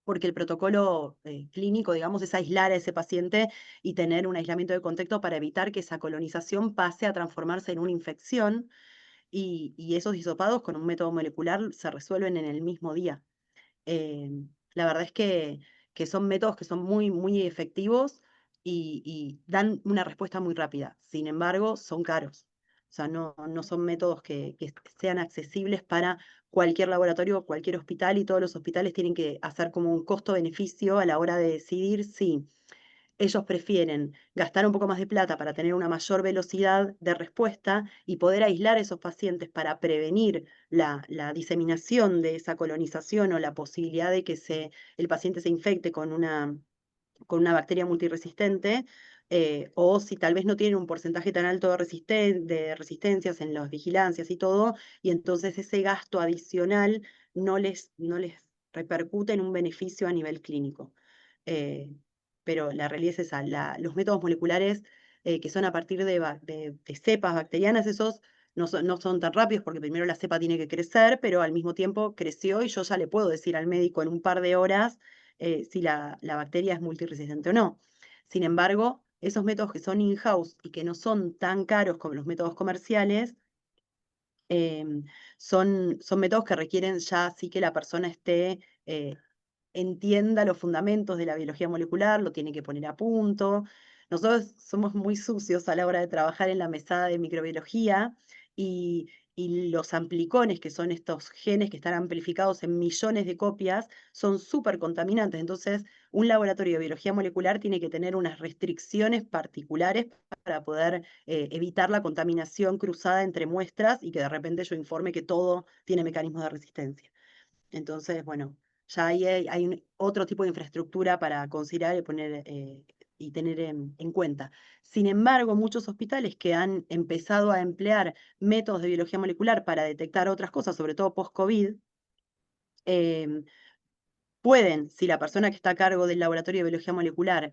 Porque el protocolo clínico, digamos, es aislar a ese paciente y tener un aislamiento de contexto para evitar que esa colonización pase a transformarse en una infección y esos hisopados con un método molecular se resuelven en el mismo día. Eh, la verdad es que son métodos que son muy, muy efectivos y dan una respuesta muy rápida. Sin embargo, son caros. O sea, no son métodos que sean accesibles para cualquier laboratorio o cualquier hospital y todos los hospitales tienen que hacer como un costo-beneficio a la hora de decidir si ellos prefieren gastar un poco más de plata para tener una mayor velocidad de respuesta y poder aislar a esos pacientes para prevenir la diseminación de esa colonización o la posibilidad de que el paciente se infecte con una bacteria multiresistente, o si tal vez no tienen un porcentaje tan alto de resistencias en las vigilancias y todo, y entonces ese gasto adicional no les repercute en un beneficio a nivel clínico. Eh, pero la realidad es esa, los métodos moleculares que son a partir de cepas bacterianas, esos no son tan rápidos porque primero la cepa tiene que crecer, pero al mismo tiempo creció y yo ya le puedo decir al médico en un par de horas si la bacteria es multiresistente o no. Sin embargo, esos métodos que son in-house y que no son tan caros como los métodos comerciales, son métodos que requieren ya sí que la persona entienda los fundamentos de la biología molecular, lo tiene que poner a punto. Nosotros somos muy sucios a la hora de trabajar en la mesada de microbiología y los amplicones, que son estos genes que están amplificados en millones de copias, son súper contaminantes. Entonces, un laboratorio de biología molecular tiene que tener unas restricciones particulares para poder evitar la contaminación cruzada entre muestras y que de repente yo informe que todo tiene mecanismos de resistencia. Entonces, bueno, ya ahí hay otro tipo de infraestructura para considerar y poner y tener en cuenta. Sin embargo, muchos hospitales que han empezado a emplear métodos de biología molecular para detectar otras cosas, sobre todo post-COVID, em, pueden, si la persona que está a cargo del laboratorio de biología molecular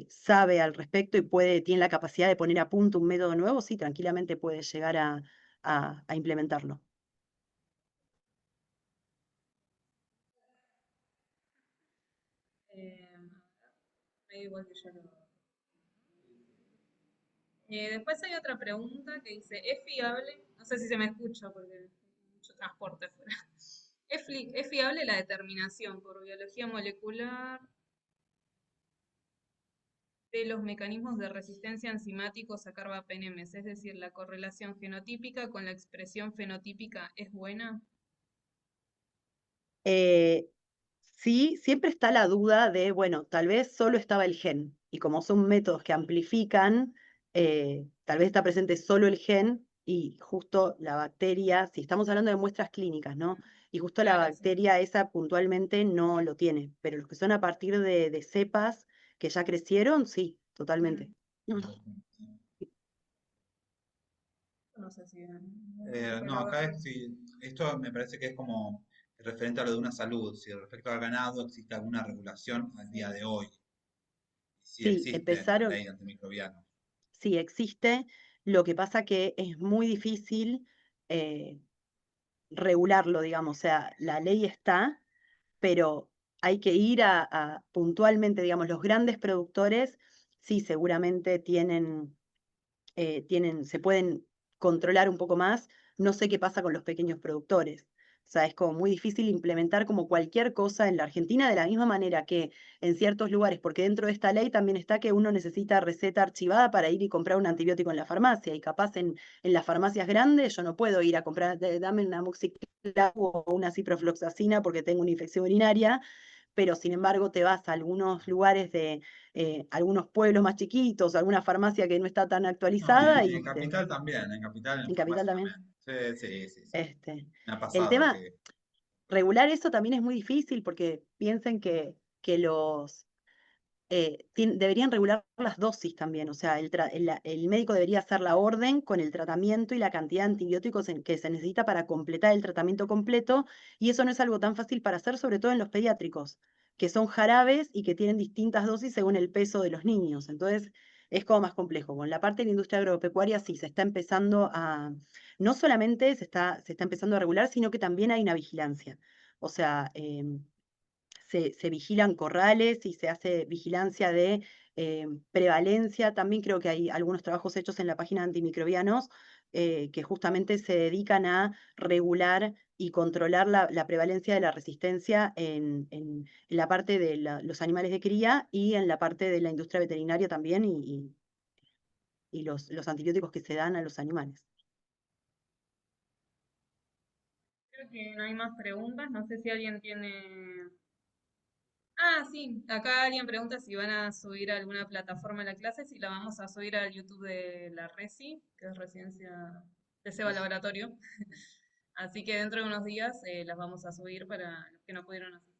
sabe al respecto y tiene la capacidad de poner a punto un método nuevo, sí, tranquilamente puede llegar a implementarlo. Me da igual que yo lo... después hay otra pregunta que dice, ¿es fiable? No sé si se me escucha porque hay mucho transporte fuera. ¿Es fiable la determinación por biología molecular de los mecanismos de resistencia enzimáticos a carbapenemes? Es decir, ¿la correlación genotípica con la expresión fenotípica es buena? Eh, sí, siempre está la duda de, bueno, tal vez solo estaba el gen, y como son métodos que amplifican, tal vez está presente solo el gen y justo la bacteria, si estamos hablando de muestras clínicas, ¿no? Y justo la Claro, sí. bacteria esa puntualmente no lo tiene, pero los que son a partir de cepas que ya crecieron, sí, totalmente. Mm. No sé si... No, acá esto me parece que es como referente a lo de una salud, si respecto al ganado existe alguna regulación al día de hoy, si Sí, existe la empezaron, ley antimicrobiana. sí existe, lo que pasa que es muy difícil regularlo, digamos, o sea, la ley está, pero hay que ir puntualmente, digamos, los grandes productores, sí, seguramente se pueden controlar un poco más, no sé qué pasa con los pequeños productores. O sea, es como muy difícil implementar como cualquier cosa en la Argentina de la misma manera que en ciertos lugares, porque dentro de esta ley también está que uno necesita receta archivada para ir y comprar un antibiótico en la farmacia, y capaz en las farmacias grandes yo no puedo ir a comprar, dame una amoxicilina o una ciprofloxacina porque tengo una infección urinaria, pero sin embargo te vas a algunos lugares de algunos pueblos más chiquitos, alguna farmacia que no está tan No, actualizada y en y Capital también, en Capital en en Capital farmacia también. también. Sí, sí, sí, sí. Este, Me ha el pasado tema, que regular eso también es muy difícil porque piensen que los deberían regular las dosis también, o sea, el médico debería hacer la orden con el tratamiento y la cantidad de antibióticos que se necesita para completar el tratamiento completo, y eso no es algo tan fácil para hacer, sobre todo en los pediátricos, que son jarabes y que tienen distintas dosis según el peso de los niños. Entonces, es como más complejo. Con la parte de la industria agropecuaria sí se está empezando no solamente se está empezando a regular, sino que también hay una vigilancia. O sea, se vigilan corrales y se hace vigilancia de prevalencia. También creo que hay algunos trabajos hechos en la página de antimicrobianos que justamente se dedican a regular y controlar la prevalencia de la resistencia en la parte de los animales de cría y en la parte de la industria veterinaria también y los antibióticos que se dan a los animales. Creo que no hay más preguntas. No sé si alguien tiene. Ah, sí. Acá alguien pregunta si van a subir a alguna plataforma la clase, si la vamos a subir al YouTube de la Resi, que es Residencia de Seba Laboratorio. Así que dentro de unos días las vamos a subir para los que no pudieron asistir.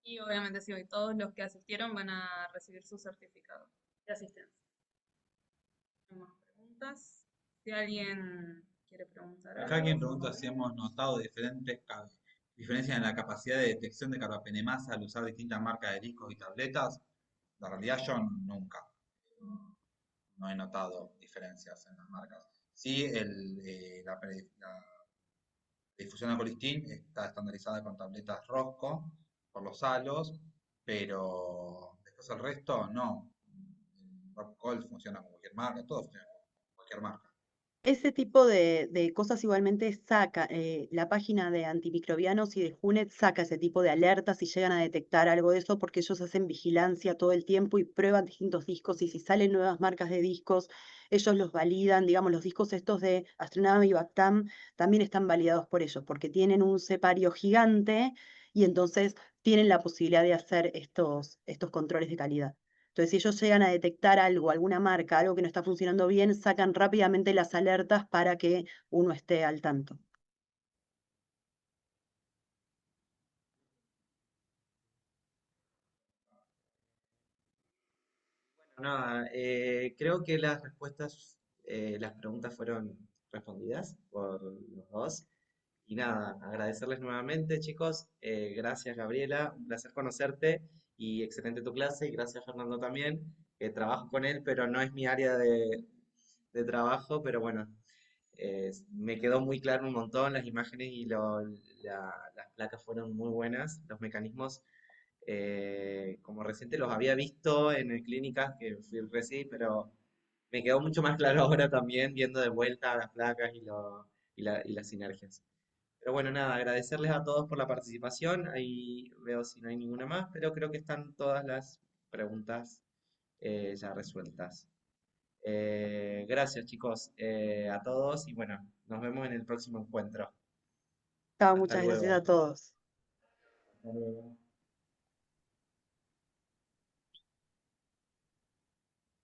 Y obviamente sí, hoy todos los que asistieron van a recibir su certificado de asistencia. No hay más preguntas. Si alguien quiere preguntar acá alguien algo. pregunta si hemos notado diferencias en la capacidad de detección de carbapenemasa al usar distintas marcas de discos y tabletas. La realidad yo nunca no he notado diferencias en las marcas. Sí, la difusión de colistín está estandarizada con tabletas Rosco por los halos, pero después el resto no. El Rockcall funciona con cualquier marca, todo funciona con cualquier marca. Ese tipo de cosas igualmente saca, la página de antimicrobianos y de JUNET saca ese tipo de alertas si llegan a detectar algo de eso, porque ellos hacen vigilancia todo el tiempo y prueban distintos discos, y si salen nuevas marcas de discos, ellos los validan. Digamos, los discos estos de Astroname y Bactam también están validados por ellos, porque tienen un cepario gigante y entonces tienen la posibilidad de hacer estos controles de calidad. Entonces, si ellos llegan a detectar algo, alguna marca, algo que no está funcionando bien, sacan rápidamente las alertas para que uno esté al tanto. Nada, creo que las respuestas, las preguntas fueron respondidas por los dos. Y nada, agradecerles nuevamente, chicos. Gracias, Gabriela. Un placer conocerte y excelente tu clase. Y gracias, Fernando, también. Trabajo con él, pero no es mi área de trabajo. Pero bueno, me quedó muy claro un montón las imágenes y las placas fueron muy buenas. Los mecanismos, como reciente los había visto en clínicas que fui recién, pero me quedó mucho más claro ahora también viendo de vuelta las placas y las sinergias. Pero bueno, nada, agradecerles a todos por la participación. Ahí veo si no hay ninguna más, pero creo que están todas las preguntas ya resueltas. Gracias, chicos, a todos y bueno, nos vemos en el próximo encuentro. Chao, Hasta muchas gracias a luego. todos. Hasta luego.